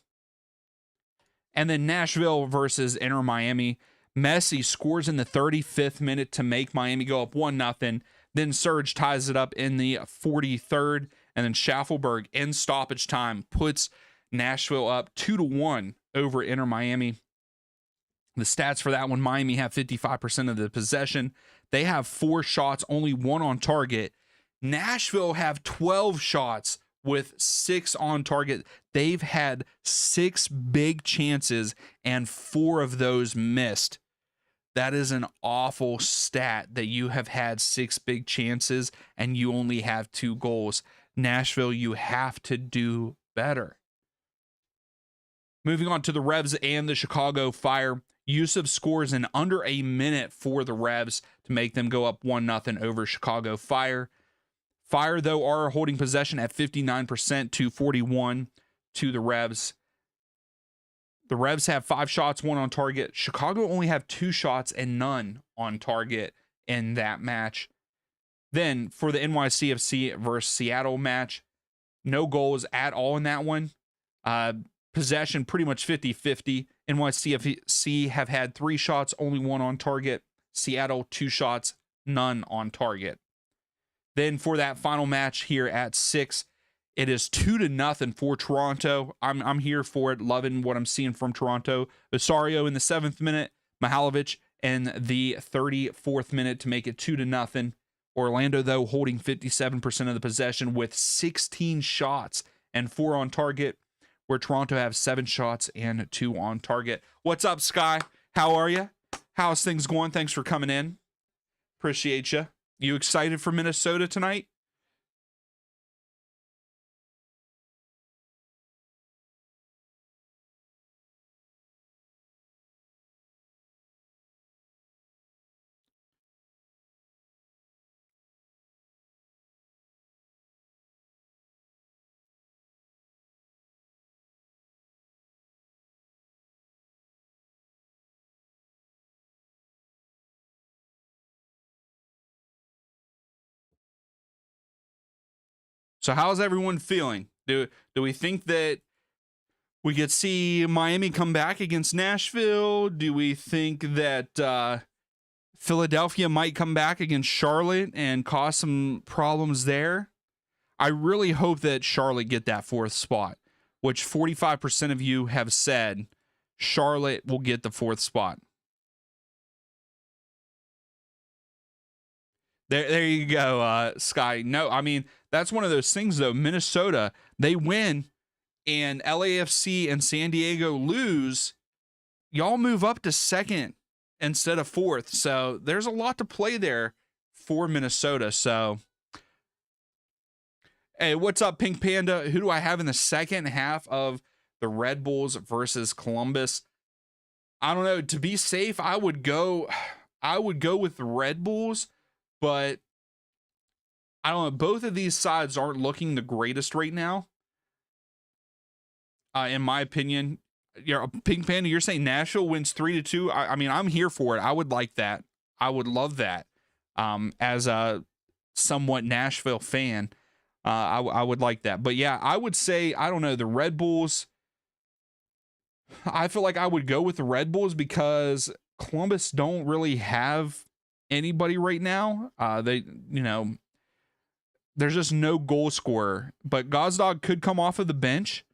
Speaker 1: And then Nashville versus Inter Miami. Messi scores in the 35th minute to make Miami go up 1-0. Then Serge ties it up in the 43rd. And then Schaffelberg in stoppage time puts Nashville up 2-1 over Inter Miami. The stats for that one: Miami have 55% of the possession. They have 4 shots, only 1 on target. Nashville have 12 shots with 6 on target. They've had 6 big chances and 4 of those missed. That is an awful stat, that you have had 6 big chances and you only have 2 goals. Nashville, you have to do better. Moving on to the Revs and the Chicago Fire. Yusuf scores in under a minute for the Revs to make them go up 1-0 over Chicago Fire. Fire, though, are holding possession at 59% to 41 to the Revs. The Revs have 5 shots, 1 on target. Chicago only have 2 shots and none on target in that match. Then for the NYCFC versus Seattle match, no goals at all in that one. Possession pretty much 50-50. NYCFC have had 3 shots, only 1 on target. Seattle, 2 shots, none on target. Then for that final match here at 6, it is 2-0 for Toronto. I'm here for it, loving what I'm seeing from Toronto. Osorio in the 7th minute, Mihalovic in the 34th minute to make it 2-0. Orlando, though, holding 57% of the possession with 16 shots and 4 on target, where Toronto have 7 shots and 2 on target. What's up, Sky? How are you? How's things going? Thanks for coming in. Appreciate you. You excited for Minnesota tonight? So how's everyone feeling? Do we think that we could see Miami come back against Nashville? Do we think that Philadelphia might come back against Charlotte and cause some problems there? I really hope that Charlotte get that 4th spot, which 45% of you have said Charlotte will get the 4th spot. There you go, Sky. No, I mean, that's one of those things, though. Minnesota, they win, and LAFC and San Diego lose. Y'all move up to 2nd instead of 4th. So there's a lot to play there for Minnesota. So, hey, what's up, Pink Panda? Who do I have in the second half of the Red Bulls versus Columbus? I don't know. To be safe, I would go with the Red Bulls. But I don't know. Both of these sides aren't looking the greatest right now. In my opinion, Pink Panda, you're saying Nashville wins 3-2. I mean, I'm here for it. I would like that. I would love that. As a somewhat Nashville fan, I would like that. But yeah, I would say, I don't know, the Red Bulls. I feel like I would go with the Red Bulls because Columbus don't really have anybody right now. There's just no goal scorer, but Gazdag could come off of the bench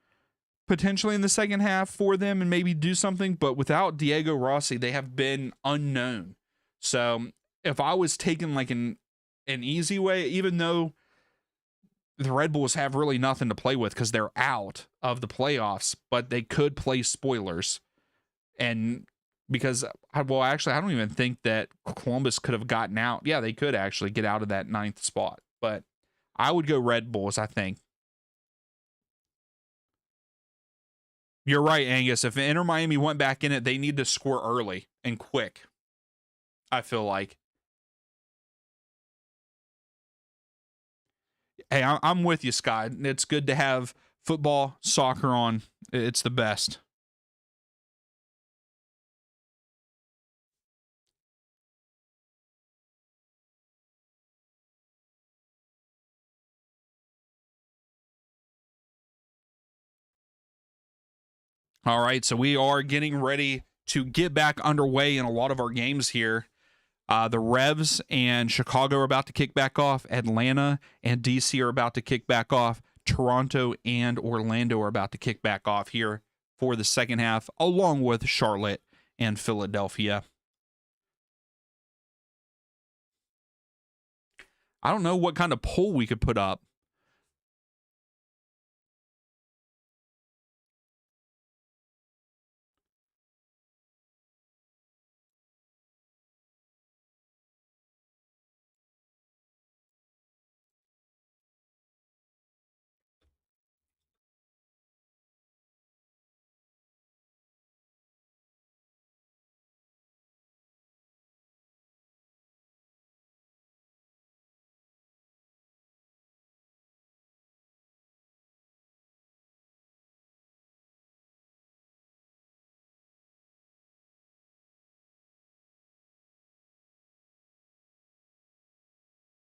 Speaker 1: potentially in the second half for them and maybe do something, but without Diego Rossi, they have been unknown. So if I was taking like an easy way, even though the Red Bulls have really nothing to play with because they're out of the playoffs, but they could play spoilers. And because, well, actually, I don't even think that Columbus could have gotten out. Yeah, they could actually get out of that 9th spot, but I would go Red Bulls, I think. You're right, Angus. If Inter Miami went back in it, they need to score early and quick, I feel like. Hey, I'm with you, Scott. It's good to have football, soccer on. It's the best. All right, so we are getting ready to get back underway in a lot of our games here. The Revs and Chicago are about to kick back off. Atlanta and DC are about to kick back off. Toronto and Orlando are about to kick back off here for the second half, along with Charlotte and Philadelphia. I don't know what kind of poll we could put up.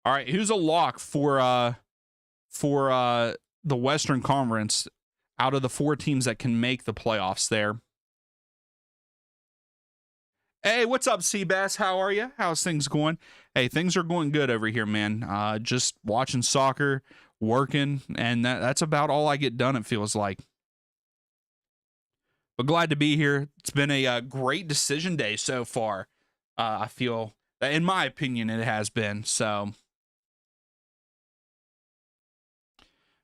Speaker 1: All right, who's a lock for the Western Conference out of the 4 teams that can make the playoffs there? Hey, what's up, Seabass? How are you? How's things going? Hey, things are going good over here, man. Just watching soccer, working, and that's about all I get done, it feels like. But glad to be here. It's been a great decision day so far. I feel, in my opinion, it has been. So,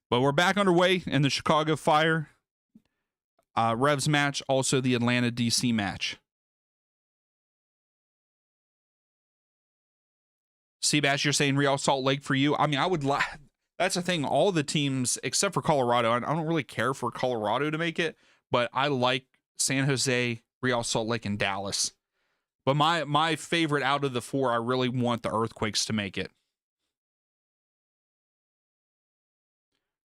Speaker 1: but we're back underway in the Chicago Fire Revs match, also the Atlanta DC match. Seabass, you're saying Real Salt Lake for you? I mean, I would that's the thing. All the teams except for Colorado, I don't really care for Colorado to make it, but I like San Jose, Real Salt Lake, and Dallas. But my favorite out of the 4, I really want the Earthquakes to make it.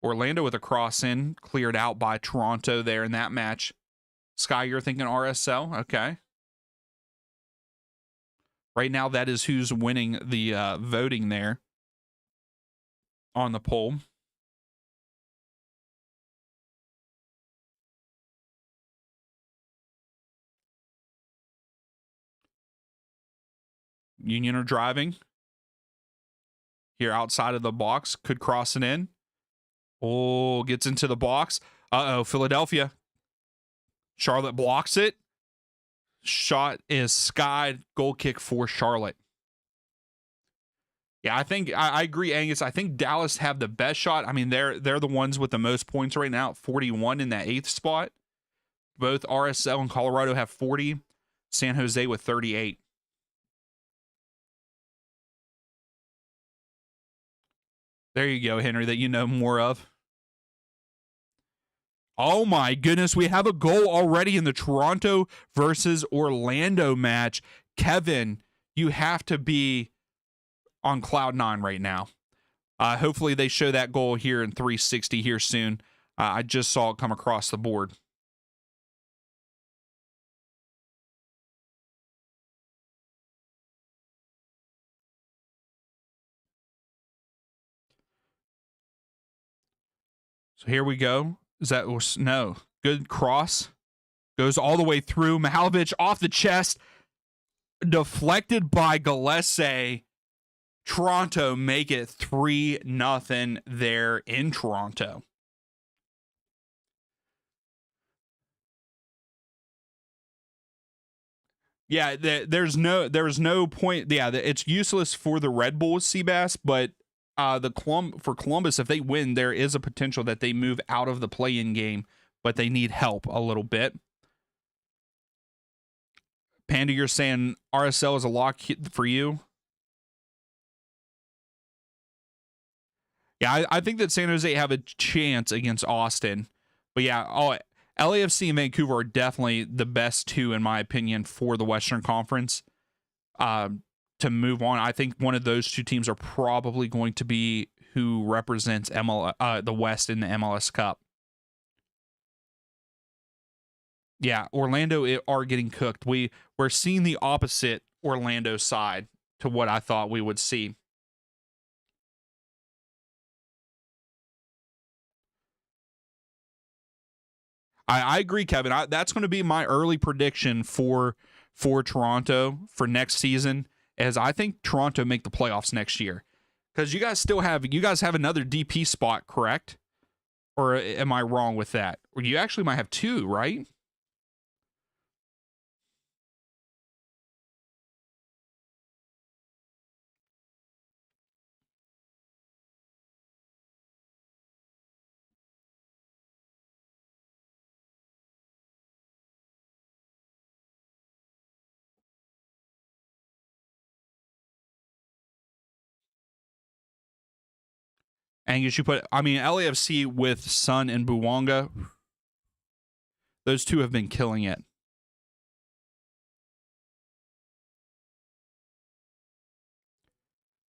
Speaker 1: Orlando with a cross in, cleared out by Toronto there in that match. Sky, you're thinking RSL? Okay. Right now, that is who's winning the voting there on the poll. Union are driving. Here outside of the box, could cross it in. Oh, gets into the box. Uh-oh, Philadelphia. Charlotte blocks it. Shot is skied. Goal kick for Charlotte. Yeah, I think I agree, Angus. I think Dallas have the best shot. I mean, they're the ones with the most points right now, 41 in that 8th spot. Both RSL and Colorado have 40. San Jose with 38. There you go, Henry, that you know more of. Oh my goodness, we have a goal already in the Toronto versus Orlando match. Kevin, you have to be on cloud 9 right now. Hopefully they show that goal here in 360 here soon. I just saw it come across the board. So here we go. Is that no? Good cross. Goes all the way through. Mihalovic off the chest. Deflected by Gillespie. Toronto make it 3-0 there in Toronto. Yeah, there's no point. Yeah, it's useless for the Red Bulls, Seabass, but for Columbus, if they win, there is a potential that they move out of the play-in game, but they need help a little bit. Panda, you're saying RSL is a lock for you? Yeah, I think that San Jose have a chance against Austin. But yeah, LAFC and Vancouver are definitely the best two, in my opinion, for the Western Conference. To move on, I think one of those two teams are probably going to be who represents the West in the MLS Cup. Yeah, Orlando are getting cooked. We're seeing the opposite Orlando side to what I thought we would see. I agree, Kevin. That's going to be my early prediction for Toronto for next season, as I think Toronto make the playoffs next year. Because you guys have another DP spot, correct? Or am I wrong with that? Or you actually might have two, right? And you should LAFC with Sun and Buwanga, those two have been killing it.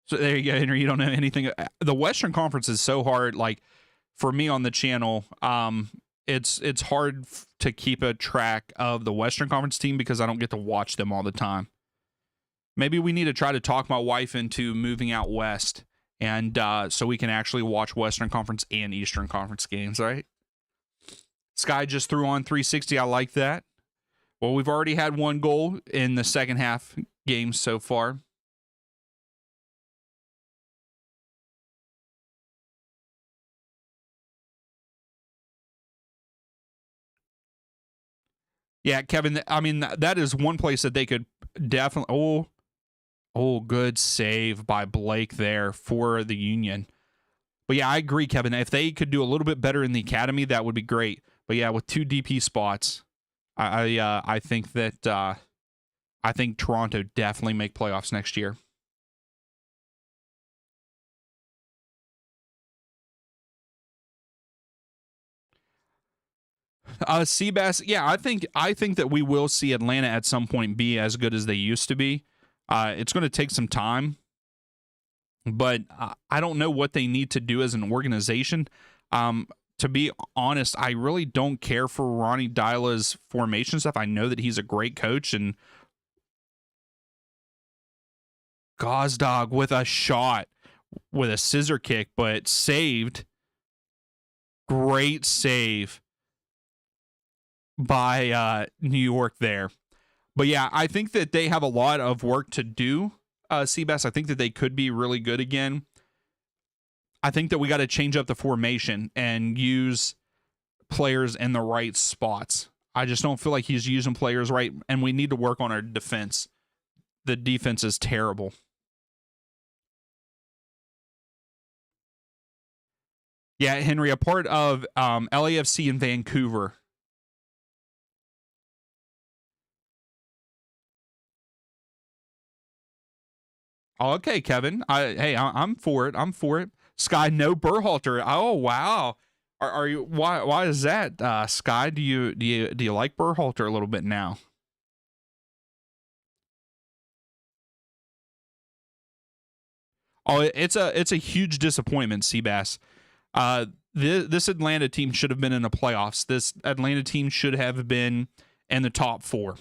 Speaker 1: So there you go, Henry. You don't know anything. The Western Conference is so hard. Like for me on the channel, it's hard to keep a track of the Western Conference team because I don't get to watch them all the time. Maybe we need to try to talk my wife into moving out west, and so we can actually watch Western Conference and Eastern Conference games, right? Sky just threw on 360. I like that. Well, we've already had one goal in the second half games so far. Yeah, Kevin, that is one place that they could definitely. Good save by Blake there for the Union. But yeah, I agree, Kevin. If they could do a little bit better in the academy, that would be great. But yeah, with two DP spots, I think that I think Toronto definitely make playoffs next year. Seabass, yeah, I think that we will see Atlanta at some point be as good as they used to be. It's going to take some time, but I don't know what they need to do as an organization. To be honest, I really don't care for Ronnie Dyla's formation stuff. I know that he's a great coach, and Gazdag with a shot with a scissor kick, but saved. Great save by New York there. But yeah, I think that they have a lot of work to do, Seabass. I think that they could be really good again. I think that we got to change up the formation and use players in the right spots. I just don't feel like he's using players right, and we need to work on our defense. The defense is terrible. Yeah, Henry, a part of LAFC in Vancouver. Okay, Kevin. I'm for it. I'm for it. Sky, no Berhalter. Oh wow. Are you? Why is that, Sky? Do you like Berhalter a little bit now? Oh, it's a huge disappointment, Seabass. This Atlanta team should have been in the playoffs. This Atlanta team should have been in the top four.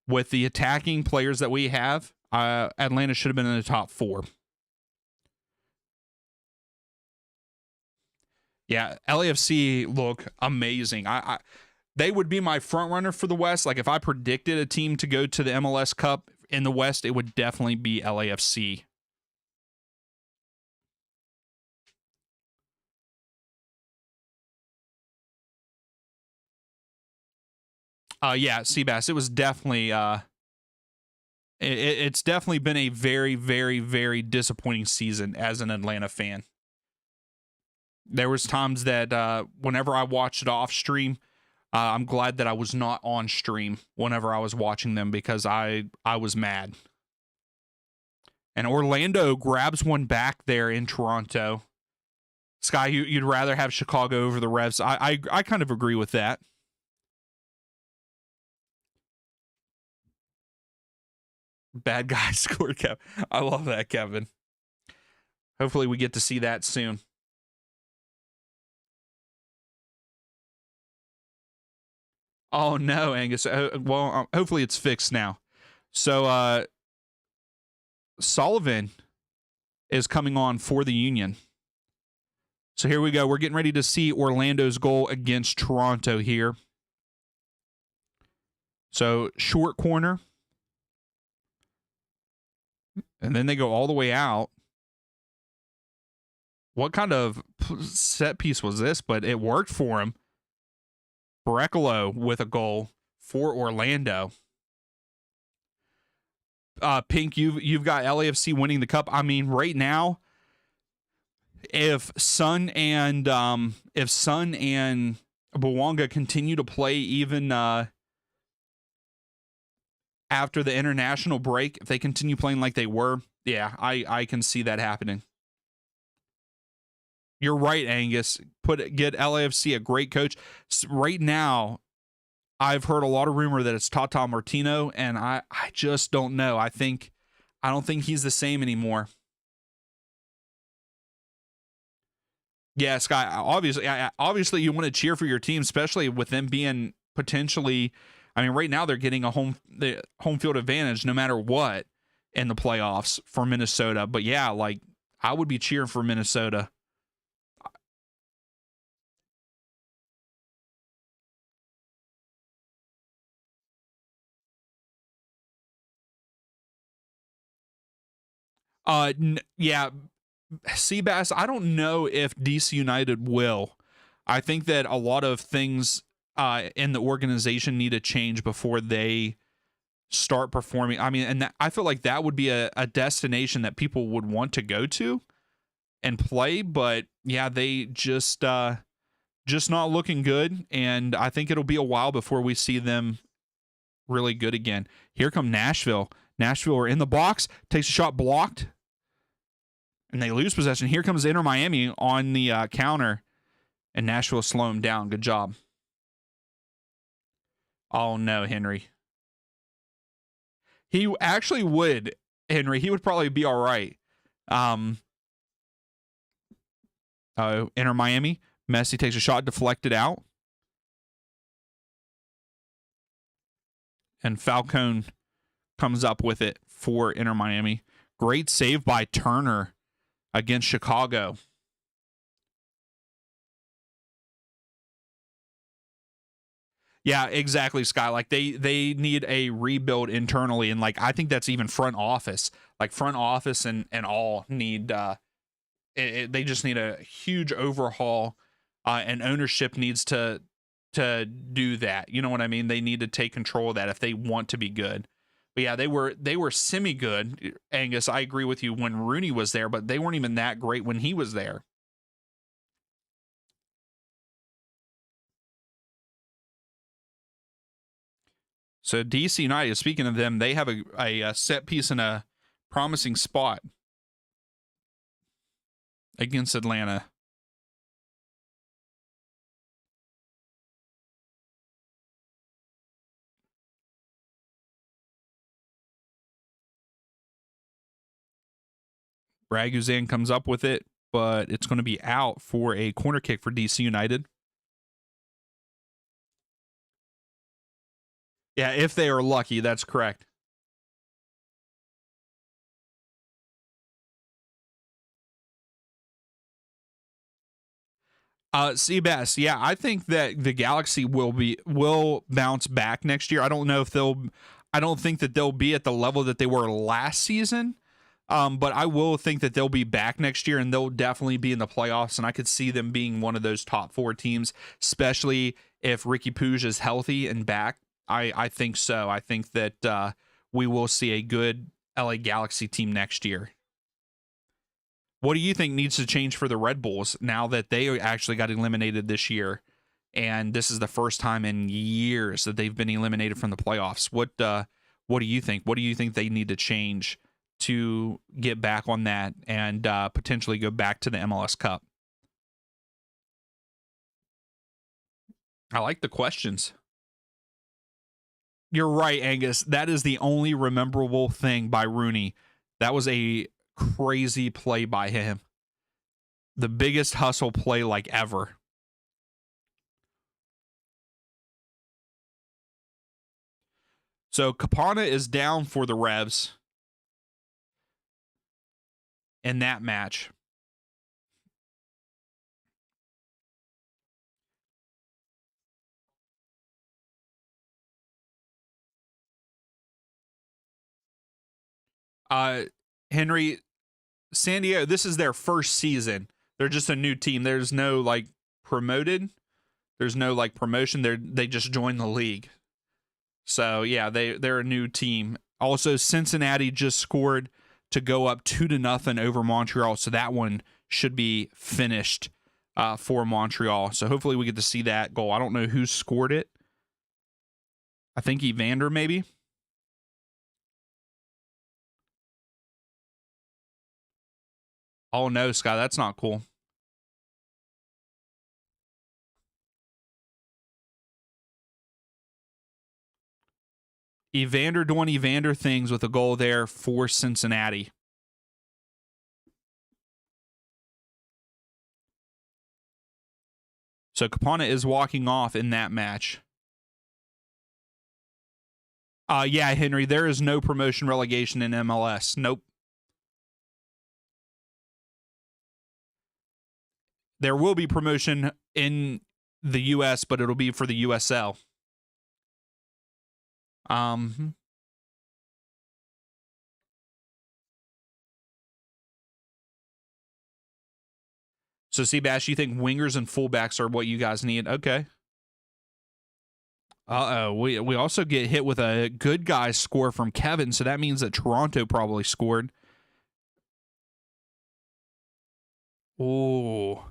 Speaker 1: With the attacking players that we have, Atlanta should have been in the top four. Yeah, LAFC look amazing. They would be my front runner for the West. Like if I predicted a team to go to the MLS Cup in the West, it would definitely be LAFC. Yeah, Seabass. It was definitely It's definitely been a very, very, very disappointing season as an Atlanta fan. There was times that whenever I watched it off stream, I'm glad that I was not on stream whenever I was watching them because I was mad. And Orlando grabs one back there in Toronto. Sky, you'd rather have Chicago over the Revs. I kind of agree with that. Bad guy scored, Kevin. I love that, Kevin. Hopefully we get to see that soon. Oh, no, Angus. Well, hopefully it's fixed now. So Sullivan is coming on for the Union. So here we go. We're getting ready to see Orlando's goal against Toronto here. So short corner. And then they go all the way out. What kind of set piece was this? But it worked for him. Brecalo with a goal for Orlando. Pink, you've got LAFC winning the cup. I mean, right now, if Sun and Bwanga continue to play even after the international break, if they continue playing like they were, yeah, I can see that happening. You're right, Angus. Get LAFC a great coach. Right now, I've heard a lot of rumor that it's Tata Martino, and I just don't know. I don't think he's the same anymore. Yeah, Sky. Obviously, you want to cheer for your team, especially with them being potentially. I mean, right now they're getting a home field advantage no matter what in the playoffs for Minnesota. But yeah, like I would be cheering for Minnesota. Yeah, Seabass, I don't know if DC United will. I think that a lot of things in the organization need to change before they start performing. I mean, and I feel like that would be a destination that people would want to go to and play. But yeah, they just not looking good. And I think it'll be a while before we see them really good again. Here come Nashville. Nashville are in the box, takes a shot blocked, and they lose possession. Here comes Inter Miami on the counter, and Nashville slow him down. Good job. Oh, no, Henry. He actually would, Henry. He would probably be all right. Inter Miami. Messi takes a shot, deflected out. And Falcone comes up with it for Inter Miami. Great save by Turner against Chicago. Yeah, exactly, Sky. Like they need a rebuild internally, and like I think that's even front office. Like front office and all need they just need a huge overhaul, and ownership needs to do that. You know what I mean? They need to take control of that if they want to be good. But yeah, they were semi good. Angus, I agree with you when Rooney was there, but they weren't even that great when he was there. So DC United, speaking of them, they have a set piece in a promising spot against Atlanta. Raguzan comes up with it, but it's going to be out for a corner kick for DC United. Yeah, if they are lucky, that's correct. Seabass, yeah, I think that the Galaxy will bounce back next year. I don't think that they'll be at the level that they were last season. But I will think that they'll be back next year and they'll definitely be in the playoffs. And I could see them being one of those top 4 teams, especially if Ricky Puig is healthy and back. I think so. I think that we will see a good LA Galaxy team next year. What do you think needs to change for the Red Bulls now that they actually got eliminated this year? And this is the first time in years that they've been eliminated from the playoffs. What do you think? What do you think they need to change to get back on that and potentially go back to the MLS Cup? I like the questions. You're right, Angus. That is the only rememberable thing by Rooney. That was a crazy play by him. The biggest hustle play like ever. So Capana is down for the Revs in that match. Henry, San Diego, this is their first season. They're just a new team. There's no like promoted. There's no like promotion. They just joined the league. So yeah, they're a new team. Also, Cincinnati just scored to go up 2-0 over Montreal. So that one should be finished for Montreal. So hopefully we get to see that goal. I don't know who scored it. I think Evander maybe. Oh no, Sky, that's not cool. Evander doing Evander things with a goal there for Cincinnati. So Capana is walking off in that match. Yeah, Henry, there is no promotion relegation in MLS. Nope. There will be promotion in the US, but it'll be for the USL. So, Seabass, you think wingers and fullbacks are what you guys need? Okay. We also get hit with a good guy score from Kevin, so that means that Toronto probably scored. Oh.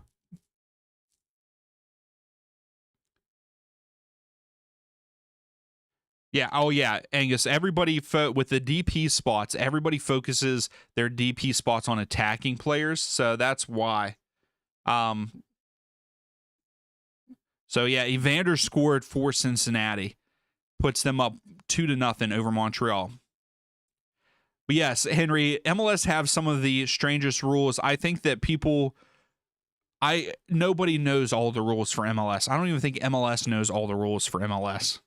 Speaker 1: Yeah. Oh, yeah. Angus, everybody with the DP spots, everybody focuses their DP spots on attacking players. So that's why. So, yeah, Evander scored for Cincinnati. Puts them up 2-0 over Montreal. But yes, Henry, MLS have some of the strangest rules. I think that nobody knows all the rules for MLS. I don't even think MLS knows all the rules for MLS.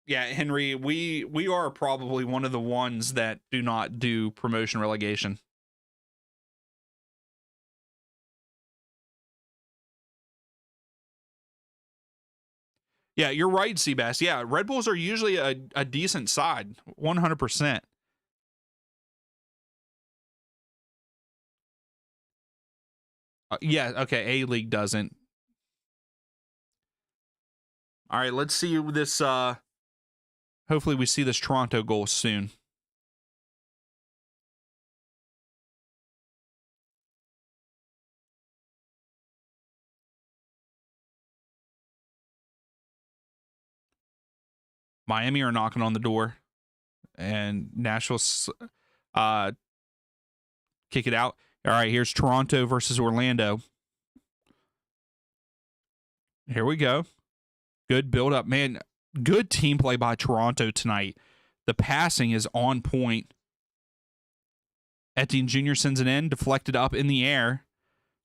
Speaker 1: Yeah, Henry, we are probably one of the ones that do not do promotion relegation. Yeah, you're right, Seabass. Yeah, Red Bulls are usually a decent side, 100%. Yeah, okay, A-League doesn't. All right, let's see this. Hopefully we see this Toronto goal soon. Miami are knocking on the door, and Nashville kick it out. All right, here's Toronto versus Orlando. Here we go. Good build up, man. Good team play by Toronto tonight. The passing is on point. Etienne Jr. sends it in, deflected up in the air.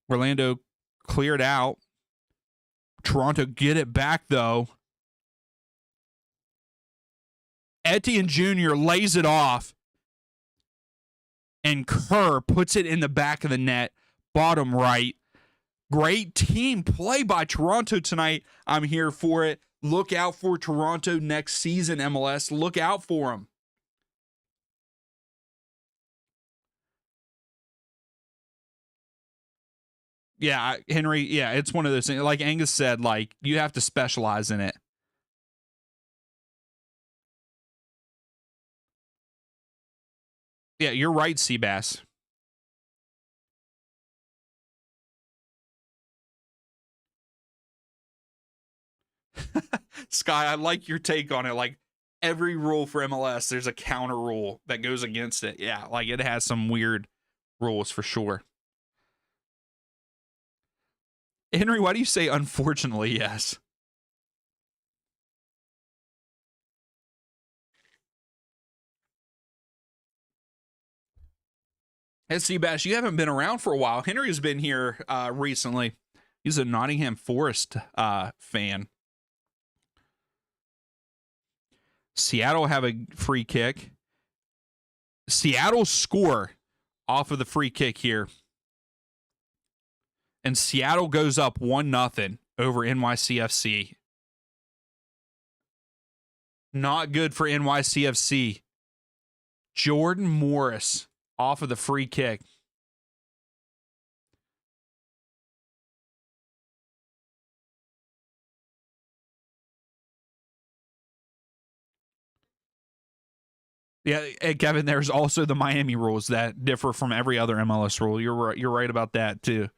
Speaker 1: Orlando cleared out. Toronto get it back, though. Etienne Jr. lays it off. And Kerr puts it in the back of the net, bottom right. Great team play by Toronto tonight. I'm here for it. Look out for Toronto next season, MLS. Look out for them. Yeah, Henry, yeah, it's one of those things. Like Angus said, like, you have to specialize in it. Yeah, you're right, Seabass. Sky, I like your take on it. Like every rule for MLS, there's a counter rule that goes against it. Yeah, like it has some weird rules for sure. Henry, why do you say unfortunately yes? Hey, Seabass, you haven't been around for a while. Henry's been here recently. He's a Nottingham Forest fan. Seattle have a free kick. Seattle score off of the free kick here. And Seattle goes up 1-0 over NYCFC. Not good for NYCFC. Jordan Morris off of the free kick. Yeah, Kevin, there's also the Miami rules that differ from every other MLS rule. You're right about that too.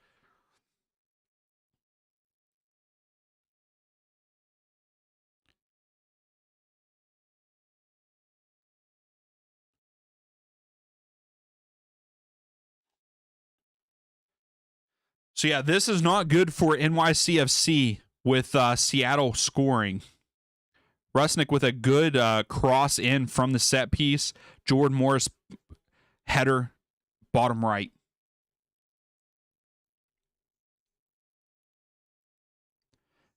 Speaker 1: So yeah, this is not good for NYCFC with Seattle scoring. Rusnick with a good cross in from the set piece. Jordan Morris header, bottom right.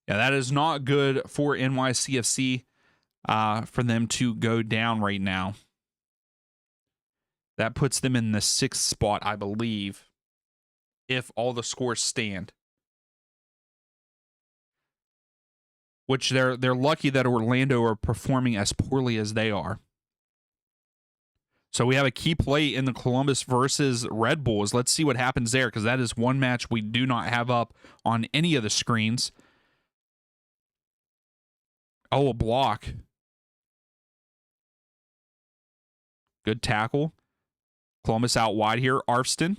Speaker 1: Yeah, that is not good for NYCFC for them to go down right now. That puts them in the 6th spot, I believe, if all the scores stand. Which they're lucky that Orlando are performing as poorly as they are. So we have a key play in the Columbus versus Red Bulls. Let's see what happens there, because that is one match we do not have up on any of the screens. Oh, a block. Good tackle. Columbus out wide here. Arfston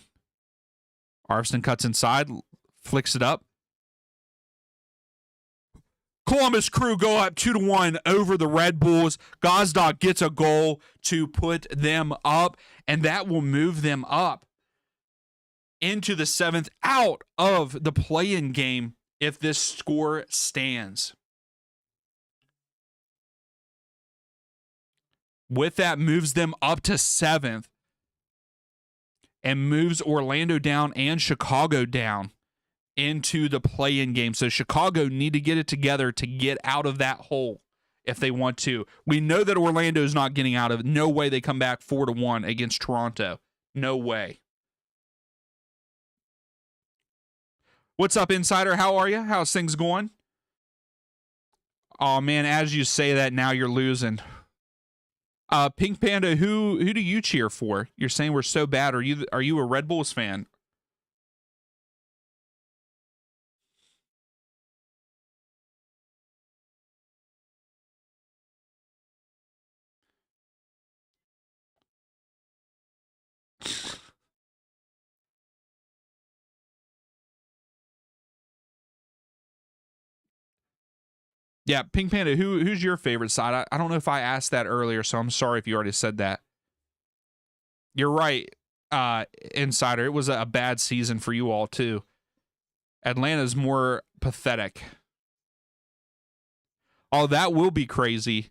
Speaker 1: cuts inside, flicks it up. Columbus Crew go up 2-1 over the Red Bulls. Gazdag gets a goal to put them up, and that will move them up into the 7th, out of the play-in game if this score stands. With that, moves them up to 7th and moves Orlando down and Chicago down into the play-in game. So Chicago need to get it together to get out of that hole if they want to. We know that Orlando is not getting out of it. No way they come back 4-1 against Toronto. No way. What's up, Insider? How are you? How's things going? Oh, man, as you say that, now you're losing. Pink Panda, who do you cheer for? You're saying we're so bad. Are you a Red Bulls fan? Yeah, Pink Panda, who's your favorite side? I don't know if I asked that earlier, so I'm sorry if you already said that. You're right, Insider. It was a bad season for you all, too. Atlanta's more pathetic. Oh, that will be crazy.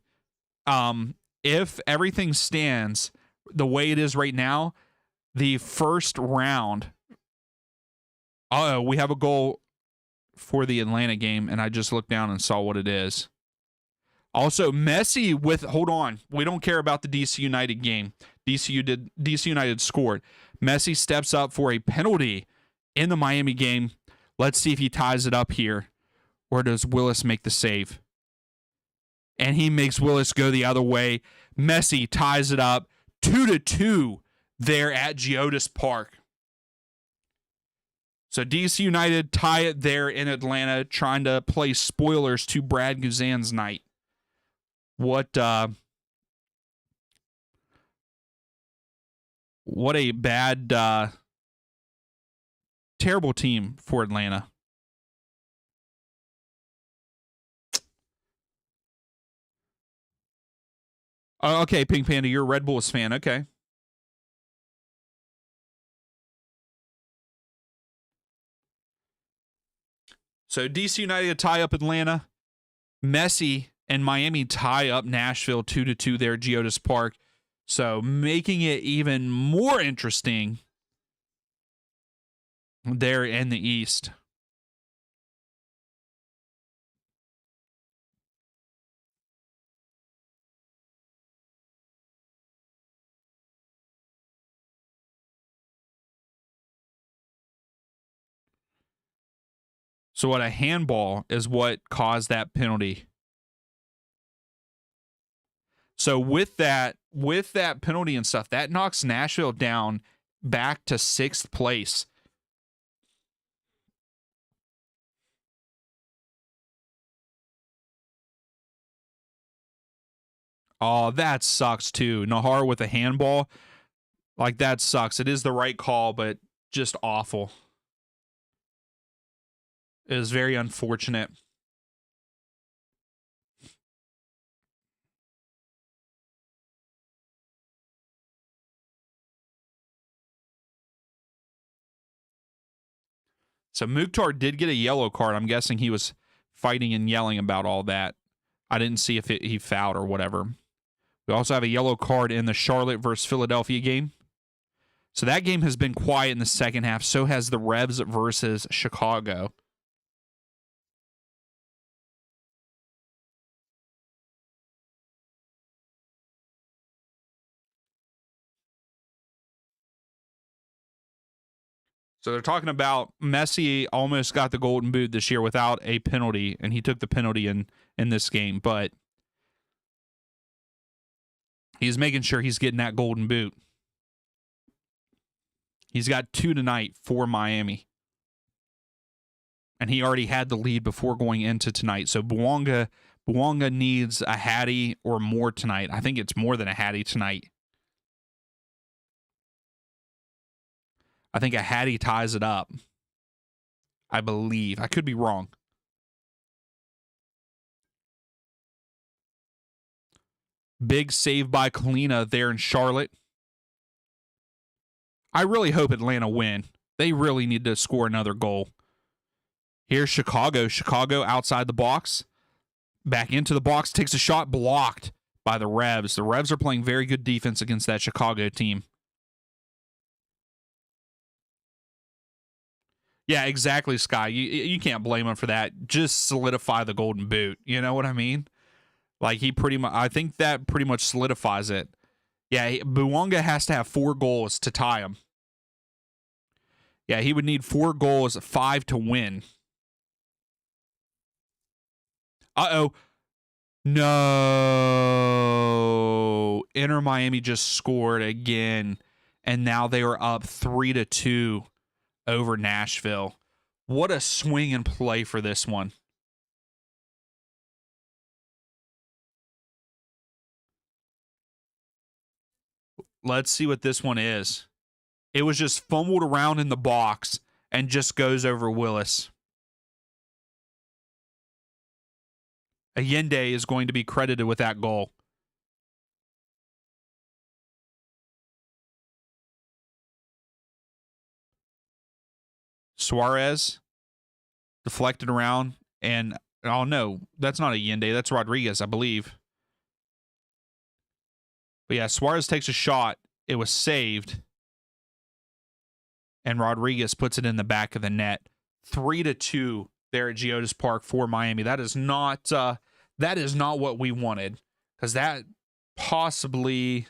Speaker 1: If everything stands the way it is right now, the first round. Oh, we have a goal for the Atlanta game, and I just looked down and saw what it is. Also, Messi with, hold on, we don't care about the DC United game. DC United scored. Messi steps up for a penalty in the Miami game. Let's see if he ties it up here. Or does Willis make the save? And he makes Willis go the other way. Messi ties it up 2-2 there at Geodis Park. So DC United tie it there in Atlanta, trying to play spoilers to Brad Guzan's night. What What a bad, terrible team for Atlanta. Oh, okay, Pink Panda, you're a Red Bulls fan. Okay. So DC United tie up Atlanta. Messi and Miami tie up Nashville 2-2 there at Geodis Park. So making it even more interesting there in the East. So what a handball is what caused that penalty. So with that penalty and stuff, that knocks Nashville down back to 6th place. Oh, that sucks too. Nahar with a handball. Like, that sucks. It is the right call, but just awful. It is very unfortunate. So Mukhtar did get a yellow card. I'm guessing he was fighting and yelling about all that. I didn't see if he fouled or whatever. We also have a yellow card in the Charlotte versus Philadelphia game. So that game has been quiet in the second half. So has the Revs versus Chicago. So they're talking about Messi almost got the golden boot this year without a penalty, and he took the penalty in this game, but he's making sure he's getting that golden boot. He's got 2 tonight for Miami. And he already had the lead before going into tonight. So Bouanga needs a Hattie or more tonight. I think it's more than a Hattie tonight. I think a Hattie ties it up. I believe. I could be wrong. Big save by Kalina there in Charlotte. I really hope Atlanta win. They really need to score another goal. Here's Chicago. Chicago outside the box. Back into the box. Takes a shot. Blocked by the Revs. The Revs are playing very good defense against that Chicago team. Yeah, exactly, Sky. You can't blame him for that. Just solidify the golden boot. You know what I mean? Like, he pretty much, I think that pretty much solidifies it. Yeah, Bouanga has to have 4 goals to tie him. Yeah, he would need 4 goals, 5 to win. Uh-oh. No. Inter Miami just scored again, and now they are up 3-2 over Nashville. What a swing and play for this one. Let's see what this one is. It was just fumbled around in the box and just goes over Willis. Allende is going to be credited with that goal. Suarez deflected around, and oh no, that's not Allende. That's Rodriguez, I believe. But yeah, Suarez takes a shot. It was saved. And Rodriguez puts it in the back of the net. 3-2 there at Geodis Park for Miami. That is not what we wanted. Because that possibly,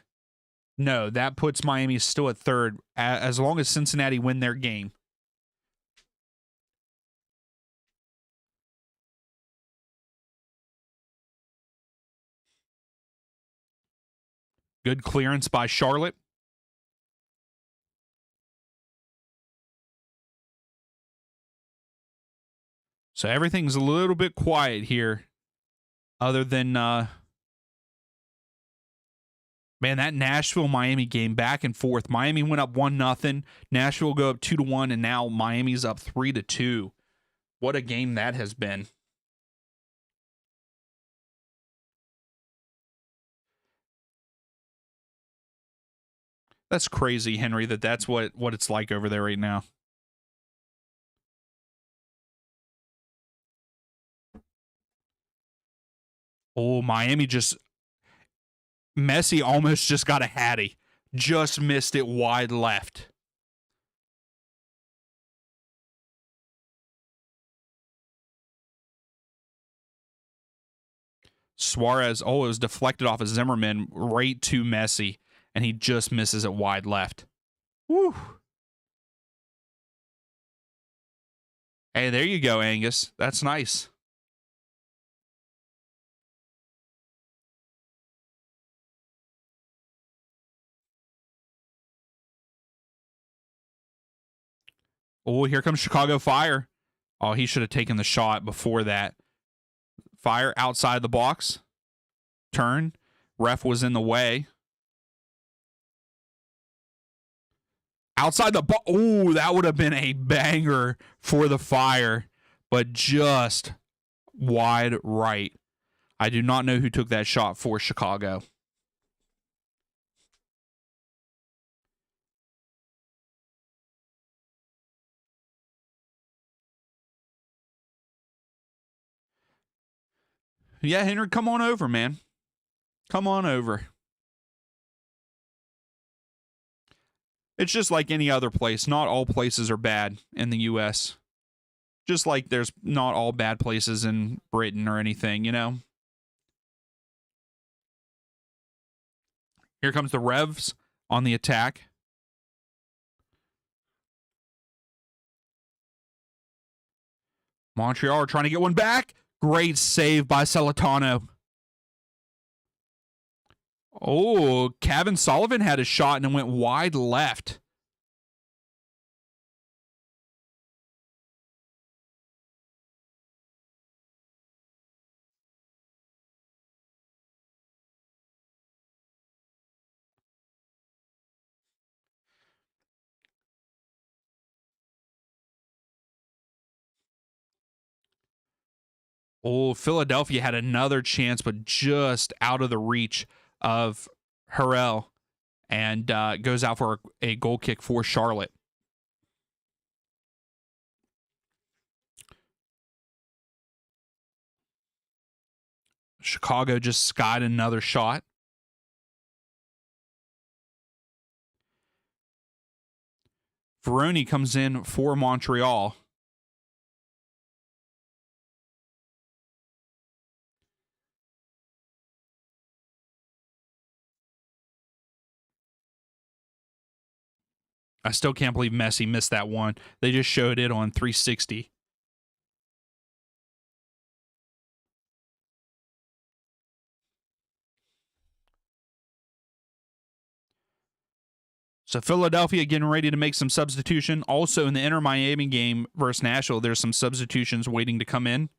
Speaker 1: no, that puts Miami still at 3rd as long as Cincinnati win their game. Good clearance by Charlotte. So everything's a little bit quiet here, other than Man, that Nashville Miami game back and forth. Miami went up 1-0. Nashville go up 2-1, and now Miami's up 3-2. What a game that has been. That's crazy, Henry, that's what it's like over there right now. Oh, Miami just... Messi almost just got a Hattie. Just missed it wide left. Suarez, it was deflected off of Zimmerman right to Messi, and he just misses it wide left. Woo. Hey, there you go, Angus. That's nice. Oh, here comes Chicago Fire. Oh, he should have taken the shot before that. Fire outside the box. Turn. Ref was in the way. Outside the box. Oh, that would have been a banger for the Fire, but just wide right. I do not know who took that shot for Chicago. Yeah, Henry, come on over, man. Come on over. It's just like any other place. Not all places are bad in the U.S. Just like there's not all bad places in Britain or anything, you know? Here comes the Revs on the attack. Montreal are trying to get one back. Great save by Celentano. Oh, Kevin Sullivan had a shot and it went wide left. Oh, Philadelphia had another chance, but just out of the reach of Harrell, and goes out for a goal kick for Charlotte. Chicago just skied another shot. Veroni comes in for Montreal. I still can't believe Messi missed that one. They just showed it on 360. So Philadelphia getting ready to make some substitution. Also in the Inter Miami game versus Nashville, there's some substitutions waiting to come in.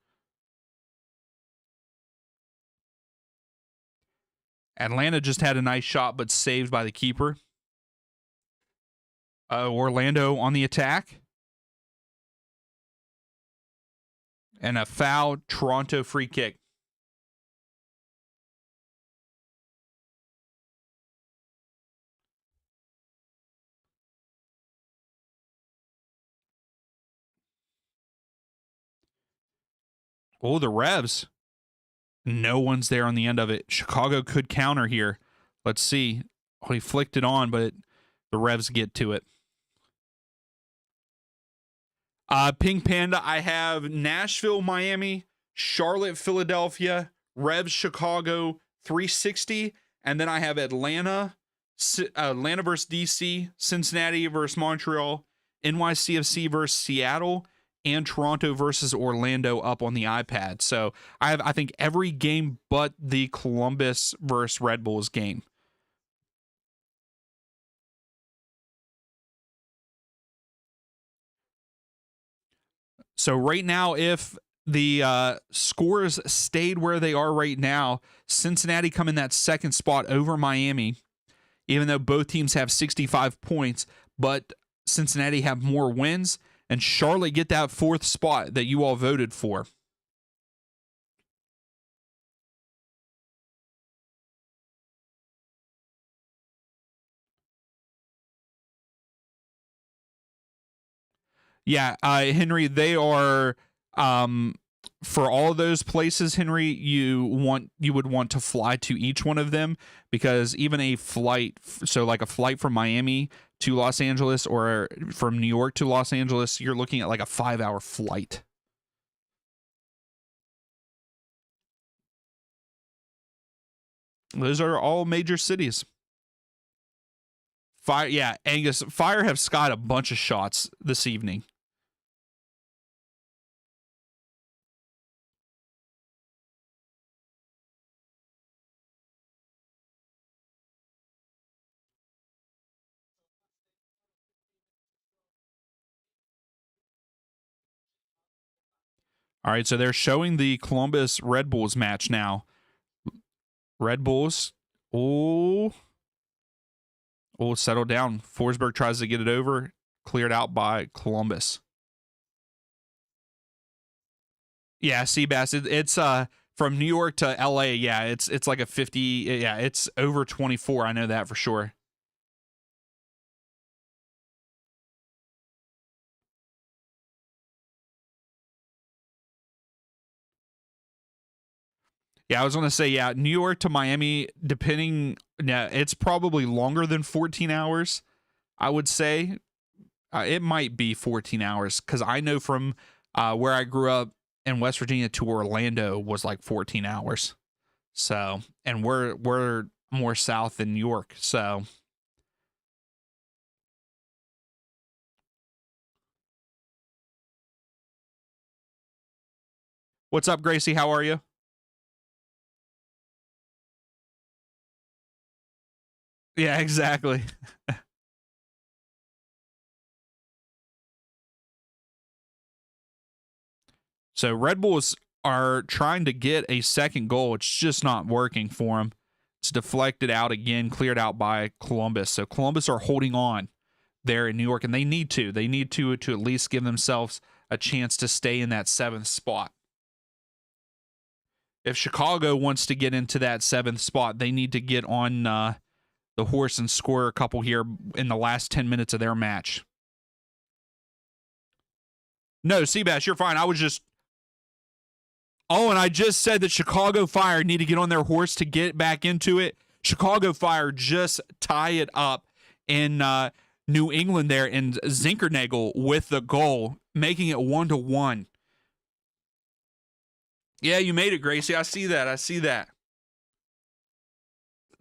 Speaker 1: Atlanta just had a nice shot, but saved by the keeper. Orlando on the attack. And a foul, Toronto free kick. Oh, the Revs. No one's there on the end of it. Chicago could counter here. Let's see. Oh, he flicked it on, but the Revs get to it. Pink Panda, I have Nashville, Miami, Charlotte, Philadelphia, Revs, Chicago, 360, and then I have Atlanta versus DC, Cincinnati versus Montreal, NYCFC versus Seattle, and Toronto versus Orlando up on the iPad. So I have, I think, every game but the Columbus versus Red Bulls game. So right now, if the scores stayed where they are right now, Cincinnati come in that second spot over Miami even though both teams have 65 points, but Cincinnati have more wins, and Charlotte get that 4th spot that you all voted for. Yeah, Henry, they are for all of those places, Henry, you would want to fly to each one of them, because even a flight, so like a flight from Miami to Los Angeles or from New York to Los Angeles, you're looking at like a 5-hour flight. Those are all major cities. Fire, yeah, Angus, Fire have skied a bunch of shots this evening. All right, so they're showing the Columbus Red Bulls match now. Red Bulls, oh, settle down. Forsberg tries to get it over, cleared out by Columbus. Yeah, Seabass, it's from New York to LA. Yeah, it's like a 50. Yeah, it's over 24. I know that for sure. Yeah, I was gonna say, yeah, New York to Miami, depending, yeah, it's probably longer than 14 hours. I would say it might be 14 hours, because I know from where I grew up in West Virginia to Orlando was like 14 hours. So, and we're more south than New York. So, what's up, Gracie? How are you? Yeah, exactly. So Red Bulls are trying to get a second goal. It's just not working for them. It's deflected out again, cleared out by Columbus. So Columbus are holding on there in New York, and they need to. They need to at least give themselves a chance to stay in that 7th spot. If Chicago wants to get into that 7th spot, they need to get on the horse and score a couple here in the last 10 minutes of their match. No, Seabass, you're fine. I was just. Oh, and I just said that Chicago Fire need to get on their horse to get back into it. Chicago Fire just tie it up in New England there, and Zinkernagel with the goal, making it 1-1. Yeah, you made it, Gracie. I see that. I see that.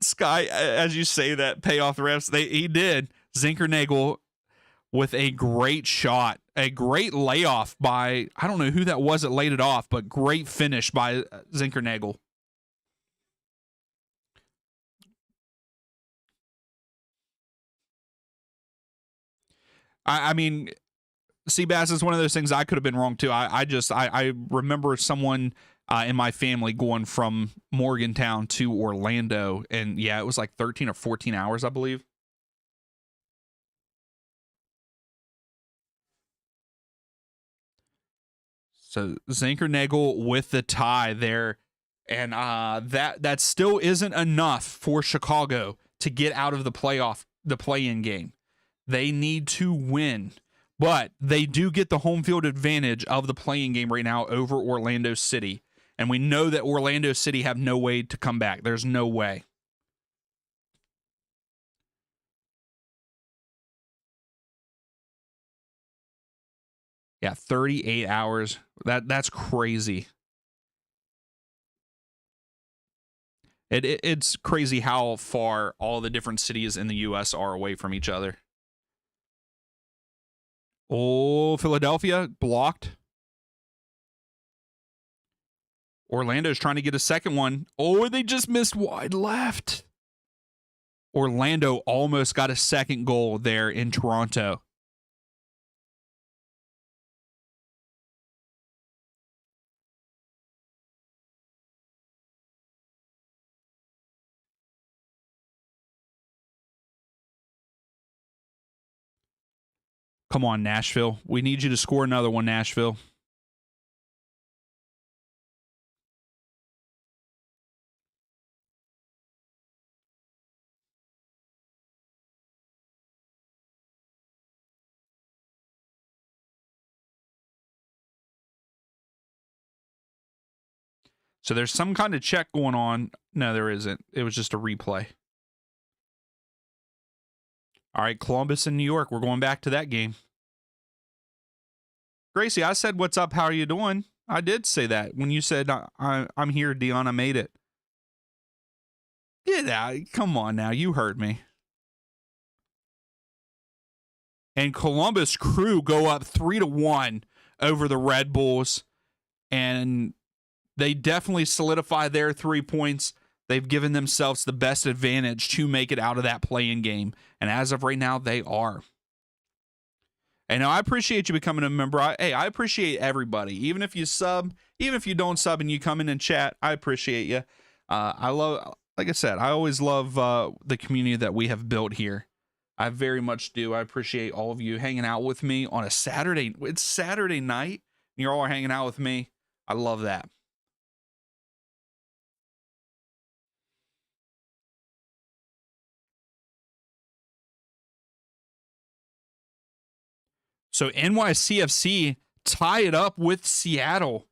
Speaker 1: Sky, as you say that, pay off the refs. He did. Zinkernagel with a great shot, a great layoff by, I don't know who that was that laid it off, but great finish by Zinkernagel. I mean, Seabass is one of those things. I could have been wrong too. I remember someone in my family going from Morgantown to Orlando, and yeah, it was like 13 or 14 hours, I believe. So Zinkernagel with the tie there, and that still isn't enough for Chicago to get out of the play-in game. They need to win, but they do get the home field advantage of the play-in game right now over Orlando City, and we know that Orlando City have no way to come back. There's no way. Yeah, 38 hours. That's crazy. It's crazy how far all the different cities in the U.S. are away from each other. Oh, Philadelphia blocked. Orlando's trying to get a second one. Oh, they just missed wide left. Orlando almost got a second goal there in Toronto. Come on, Nashville. We need you to score another one, Nashville. So there's some kind of check going on. No, there isn't. It was just a replay. All right, Columbus and New York. We're going back to that game. Gracie, I said, what's up? How are you doing? I did say that when you said, I'm here, Dion. I made it. Get out. Come on now. You heard me. And Columbus Crew go up 3-1 over the Red Bulls. And they definitely solidify their 3 points. They've given themselves the best advantage to make it out of that play-in game. And as of right now, they are. And I appreciate you becoming a member. I appreciate everybody. Even if you sub, even if you don't sub and you come in and chat, I appreciate you. I love, like I said, I always love the community that we have built here. I very much do. I appreciate all of you hanging out with me on a Saturday. It's Saturday night. And you're all hanging out with me. I love that. So NYCFC tie it up with Seattle.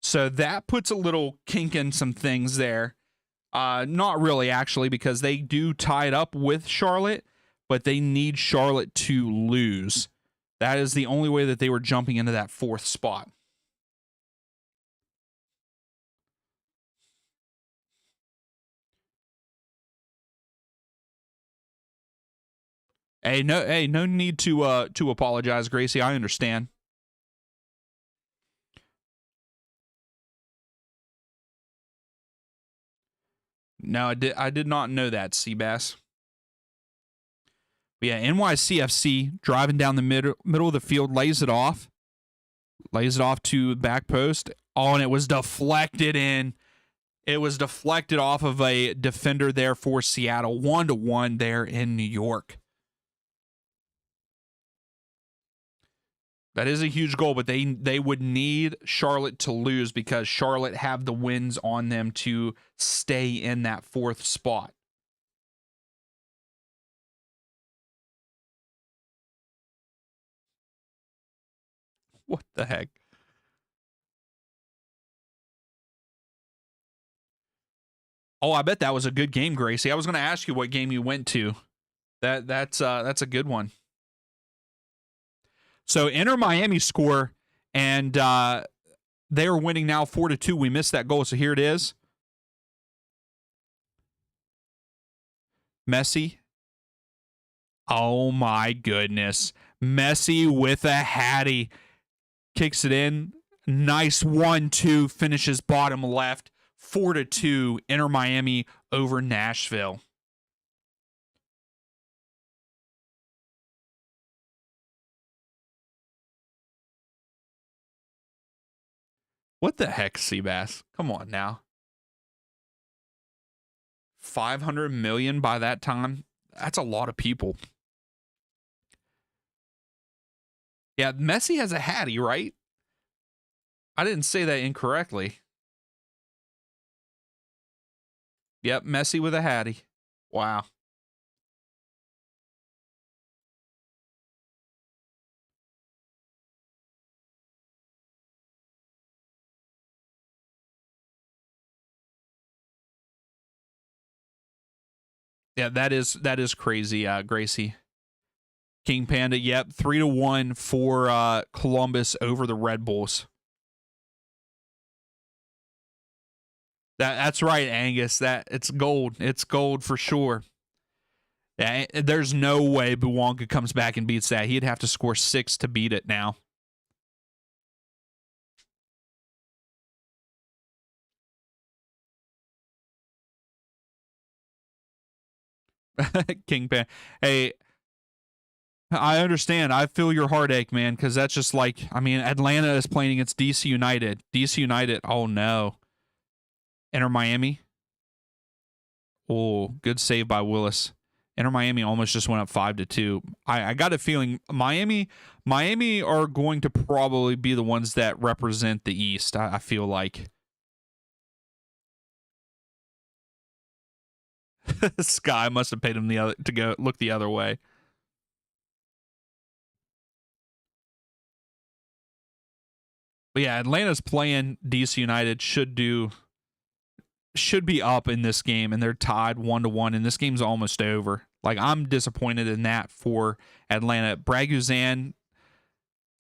Speaker 1: So that puts a little kink in some things there. Not really, actually, because they do tie it up with Charlotte, but they need Charlotte to lose. That is the only way that they were jumping into that 4th spot. Hey, no need to apologize, Gracie. I understand. No, I did not know that, Seabass. But yeah, NYCFC driving down the middle of the field, lays it off to the back post. Oh, and it was deflected in. It was deflected off of a defender there for Seattle. 1-1 there in New York. That is a huge goal, but they would need Charlotte to lose because Charlotte have the wins on them to stay in that 4th spot. What the heck? Oh, I bet that was a good game, Gracie. I was going to ask you what game you went to. That's a good one. So Inter Miami score, and they are winning now 4-2. We missed that goal, so here it is. Messi. Oh my goodness. Messi with a hattie. Kicks it in. Nice 1-2. Finishes bottom left. 4-2. Inter Miami over Nashville. What the heck, Seabass? Come on now. 500 million by that time. That's a lot of people. Yeah, Messi has a hattie, right? I didn't say that incorrectly. Yep, Messi with a hattie. Wow. Yeah, that is crazy, Gracie. King Panda, yep, 3-1 for Columbus over the Red Bulls. That's right, Angus. That it's gold. It's gold for sure. Yeah, there's no way Buwonga comes back and beats that. He'd have to score 6 to beat it now. Kingpin. Hey, I understand. I feel your heartache, man, because that's just like, I mean, Atlanta is playing against DC United. DC United, oh no. Enter Miami. Oh, good save by Willis. Inter Miami almost just went up 5-2. I got a feeling Miami are going to probably be the ones that represent the East. I feel like. Sky must have paid him to go look the other way. But yeah, Atlanta's playing DC United should be up in this game, and they're tied 1-1, and this game's almost over. Like, I'm disappointed in that for Atlanta. Brad Guzan,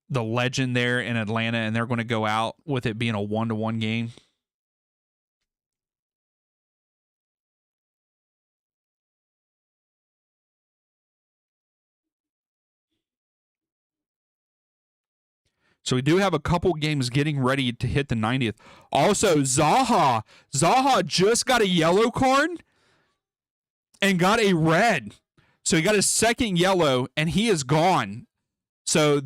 Speaker 1: the legend there in Atlanta, and they're going to go out with it being a 1-1 game. So we do have a couple games getting ready to hit the 90th. Also, Zaha just got a yellow card and got a red. So he got his second yellow, and he is gone. So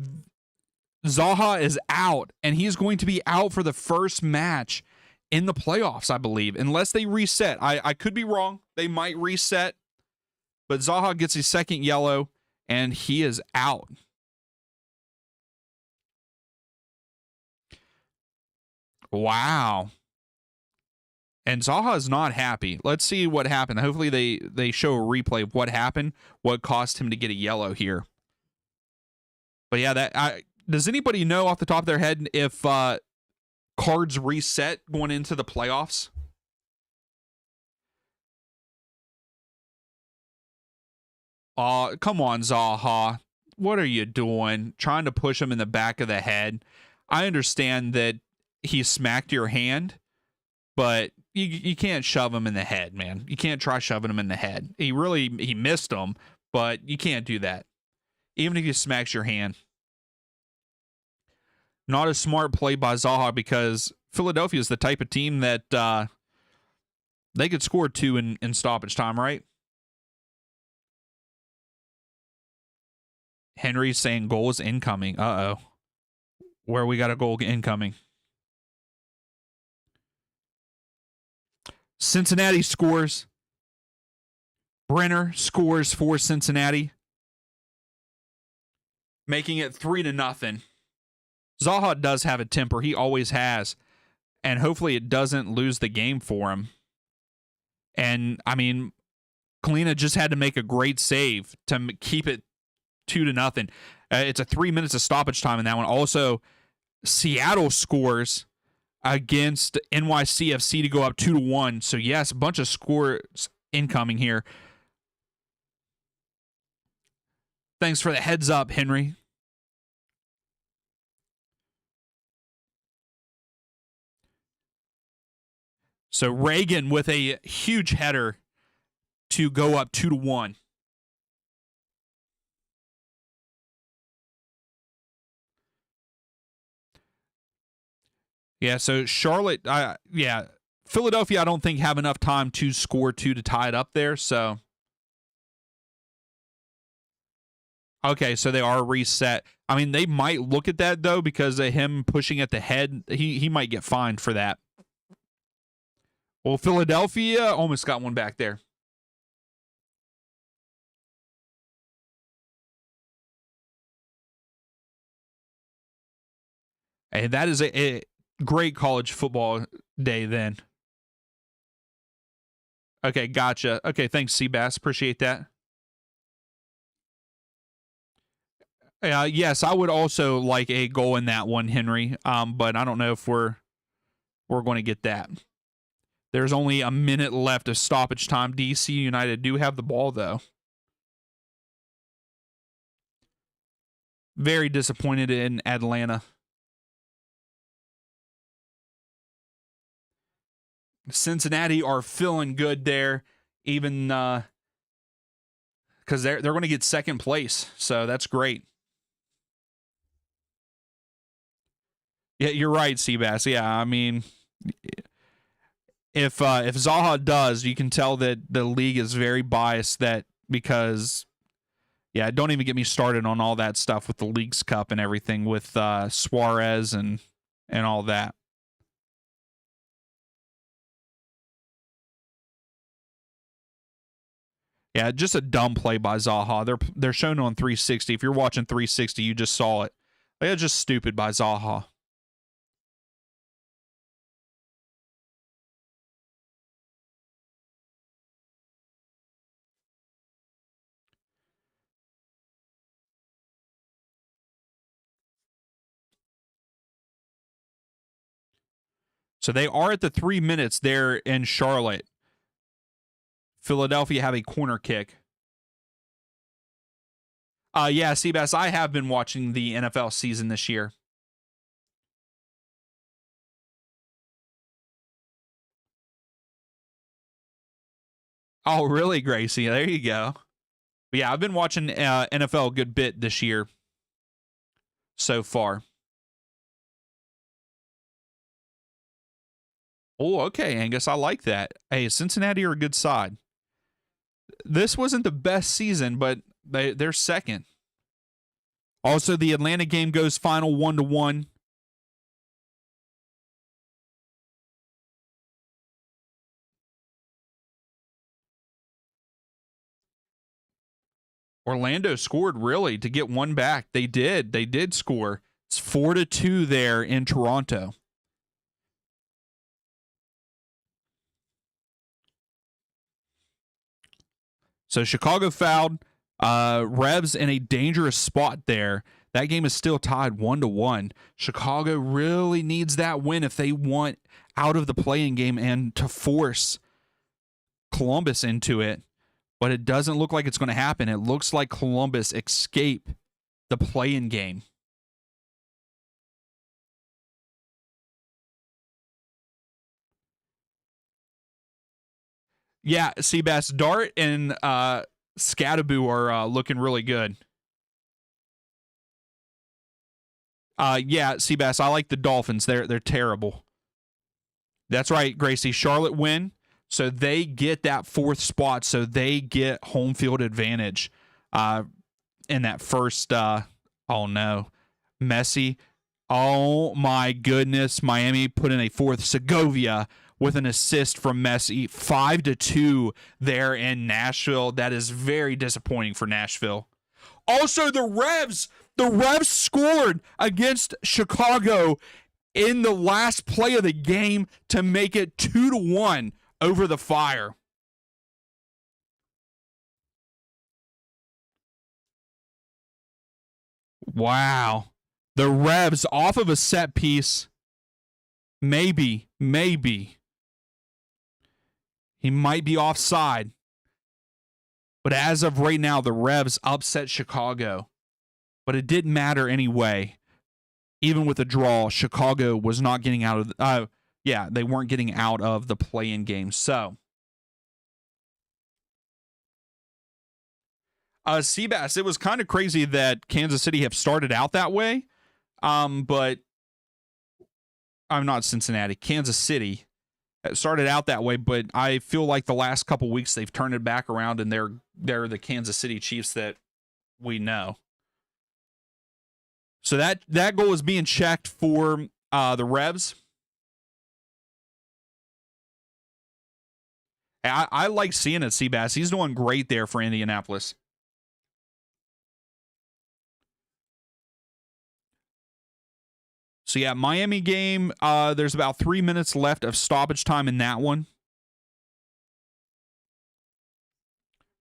Speaker 1: Zaha is out, and he's going to be out for the first match in the playoffs, I believe, unless they reset. I could be wrong. They might reset. But Zaha gets his second yellow, and he is out. Wow. And Zaha is not happy. Let's see what happened. Hopefully they show a replay of what happened, what caused him to get a yellow here. But yeah, does anybody know off the top of their head if cards reset going into the playoffs? Come on, Zaha. What are you doing? Trying to push him in the back of the head. I understand that he smacked your hand, but you can't shove him in the head, man. You can't try shoving him in the head. He missed him, but you can't do that. Even if he smacks your hand. Not a smart play by Zaha, because Philadelphia is the type of team that they could score 2 in stoppage time, right? Henry's saying goals incoming. Uh-oh. Where we got a goal incoming. Cincinnati scores. Brenner scores for Cincinnati, making it 3-0. Zaha does have a temper. He always has. And hopefully it doesn't lose the game for him. And, I mean, Kalina just had to make a great save to keep it 2-0. It's a 3 minutes of stoppage time in that one. Also, Seattle scores against NYCFC to go up 2-1. So, yes, a bunch of scores incoming here. Thanks for the heads up, Henry. So Reagan with a huge header to go up 2-1. Yeah, so Charlotte, Philadelphia, I don't think have enough time to score 2 to tie it up there. So, okay, so they are reset. I mean, they might look at that though, because of him pushing at the head. He might get fined for that. Well, Philadelphia almost got one back there. And that is a great college football day then. Okay, gotcha. Okay, thanks, Seabass. Appreciate that. Yes, I would also like a goal in that one, Henry. But I don't know if we're going to get that. There's only a minute left of stoppage time. DC United do have the ball, though. Very disappointed in Atlanta. Cincinnati are feeling good there, even because they're going to get second place, so that's great. Yeah, you're right, Seabass. Yeah, I mean, if Zaha does, you can tell that the league is very biased. That because, yeah, don't even get me started on all that stuff with the Leagues Cup and everything with Suarez and all that. Yeah, just a dumb play by Zaha. They're shown on 360. If you're watching 360, you just saw it. It's just stupid by Zaha. So they are at the 3 minutes there in Charlotte. Philadelphia have a corner kick. Yeah, Seabass, I have been watching the NFL season this year. Oh, really, Gracie? There you go. But yeah, I've been watching NFL a good bit this year so far. Oh, okay, Angus. I like that. Hey, Cincinnati are a good side. This wasn't the best season, but they're second. Also, the Atlanta game goes final 1-1. Orlando scored really to get one back. They did. They did score. It's 4-2 there in Toronto. So Chicago fouled. Revs in a dangerous spot there. That game is still tied 1-1. Chicago really needs that win if they want out of the play-in game and to force Columbus into it. But it doesn't look like it's going to happen. It looks like Columbus escape the play-in game. Yeah, Seabass, Dart and Scadaboo are looking really good. Yeah, Seabass, I like the Dolphins. They're terrible. That's right, Gracie. Charlotte win, so they get that fourth spot, so they get home field advantage in that first. Oh no, Messi. Oh my goodness, Miami put in a fourth. Segovia with an assist from Messi, 5-2 there in Nashville. That is very disappointing for Nashville. Also, the Revs scored against Chicago in the last play of the game to make it 2-1 over the Fire. Wow. The Revs off of a set piece. Maybe. He might be offside. But as of right now, the Revs upset Chicago. But it didn't matter anyway. Even with a draw, Chicago was not getting out of they weren't getting out of the play-in game. So Seabass, it was kind of crazy that Kansas City have started out that way. But I'm not Cincinnati, Kansas City started out that way, but I feel like the last couple weeks they've turned it back around and they're the Kansas City Chiefs that we know. So that goal is being checked for the Revs. I like seeing it, Seabass. He's doing great there for Indianapolis. So yeah, Miami game, there's about 3 minutes left of stoppage time in that one.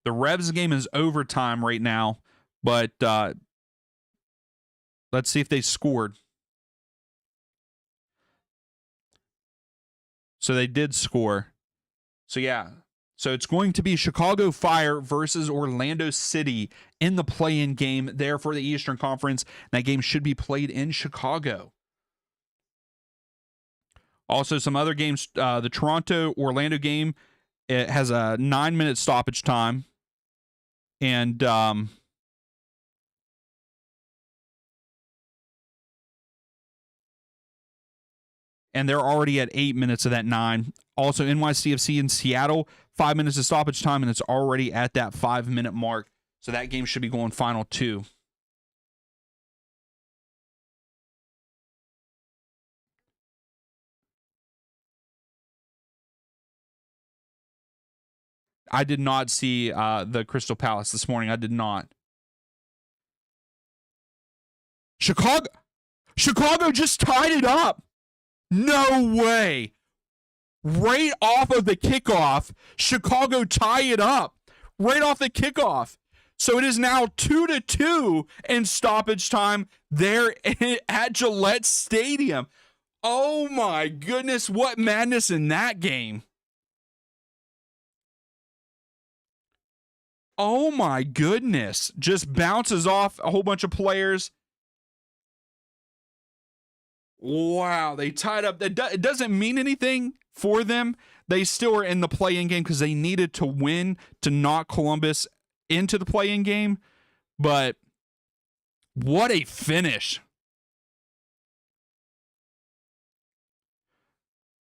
Speaker 1: The Revs game is overtime right now, but let's see if they scored. So they did score. So yeah. So it's going to be Chicago Fire versus Orlando City in the play-in game there for the Eastern Conference. That game should be played in Chicago. Also, some other games. The Toronto-Orlando game, it has a 9-minute stoppage time. And they're already at 8 minutes of that 9. Also, NYCFC in Seattle, 5 minutes of stoppage time, and it's already at that 5-minute mark. So that game should be going final 2. I did not see the Crystal Palace this morning. I did not. Chicago just tied it up. No way. Right off of the kickoff, Chicago tie it up. Right off the kickoff. So it is now 2-2 in stoppage time there at Gillette Stadium. Oh my goodness, what madness in that game. Oh my goodness. Just bounces off a whole bunch of players. Wow, they tied up. It doesn't mean anything for them. They still are in the play-in game because they needed to win to knock Columbus into the play-in game. But what a finish.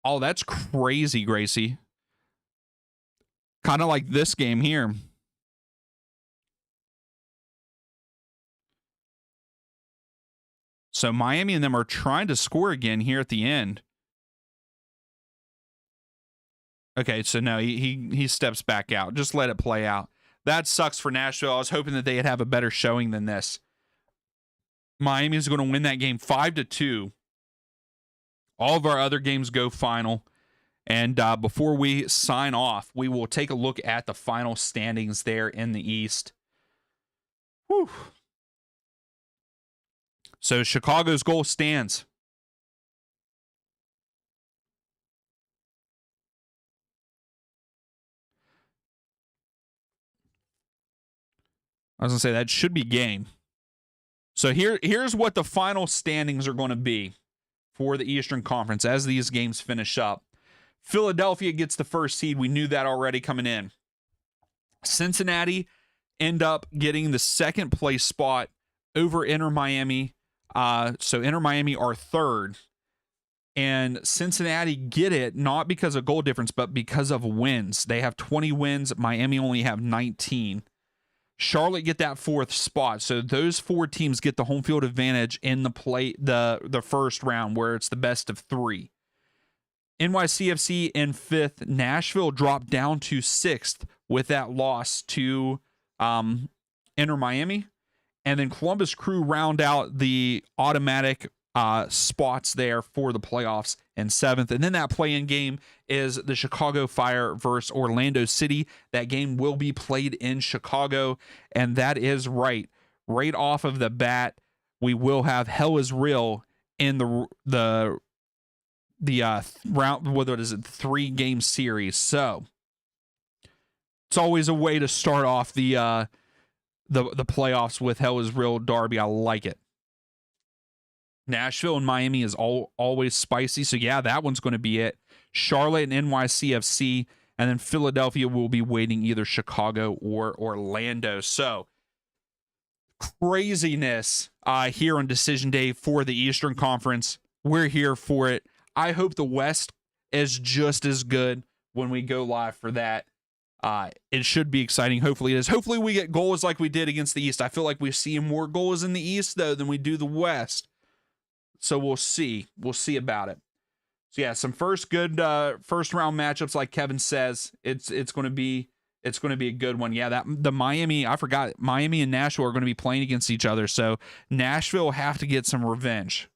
Speaker 1: Oh, that's crazy, Gracie. Kind of like this game here. So Miami and them are trying to score again here at the end. Okay, so no, he steps back out. Just let it play out. That sucks for Nashville. I was hoping that they'd have a better showing than this. Miami is going to win that game 5-2. All of our other games go final. And before we sign off, we will take a look at the final standings there in the East. Whew. So Chicago's goal stands. I was going to say that should be game. So here's what the final standings are going to be for the Eastern Conference as these games finish up. Philadelphia gets the first seed. We knew that already coming in. Cincinnati end up getting the second place spot over Inter Miami. So Inter Miami are third. And Cincinnati get it not because of goal difference, but because of wins. They have 20 wins. Miami only have 19. Charlotte get that fourth spot. So those four teams get the home field advantage in the first round where it's the best of three. NYCFC in fifth. Nashville dropped down to sixth with that loss to Inter Miami. And then Columbus Crew round out the automatic spots there for the playoffs in seventh. And then that play-in game is the Chicago Fire versus Orlando City. That game will be played in Chicago. And that is right off of the bat, we will have Hell is Real in the round, whether it is a 3-game series. So it's always a way to start off the playoffs with Hell is Real derby. I like it. Nashville and Miami is always spicy. So yeah, that one's going to be it. Charlotte and NYCFC, and then Philadelphia will be waiting either Chicago or Orlando. So craziness here on Decision Day for the Eastern Conference. We're here for it. I hope the West is just as good when we go live for that. It should be exciting. Hopefully it is. Hopefully we get goals like we did against the East. I feel like we see more goals in the East, though, than we do the West. So we'll see. We'll see about it. So yeah, some first round matchups, like Kevin says. It's going to be a good one. Yeah, the Miami, I forgot, Miami and Nashville are going to be playing against each other. So Nashville will have to get some revenge.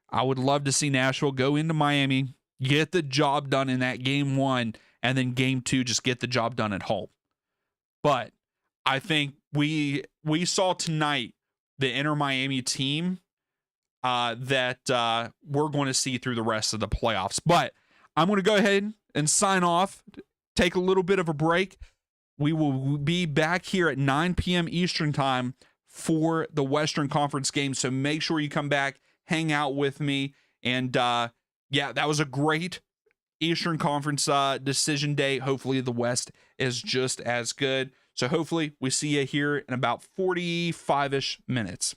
Speaker 1: I would love to see Nashville go into Miami, get the job done in that game 1, and then game 2 just get the job done at home. But I think we saw tonight the Inter Miami team that we're going to see through the rest of the playoffs. But I'm going to go ahead and sign off, take a little bit of a break. We will be back here at 9 p.m. Eastern time for the Western Conference game. So make sure you come back, hang out with me. And yeah, that was a great Eastern Conference decision day. Hopefully the West is just as good. So hopefully we see you here in about 45-ish minutes.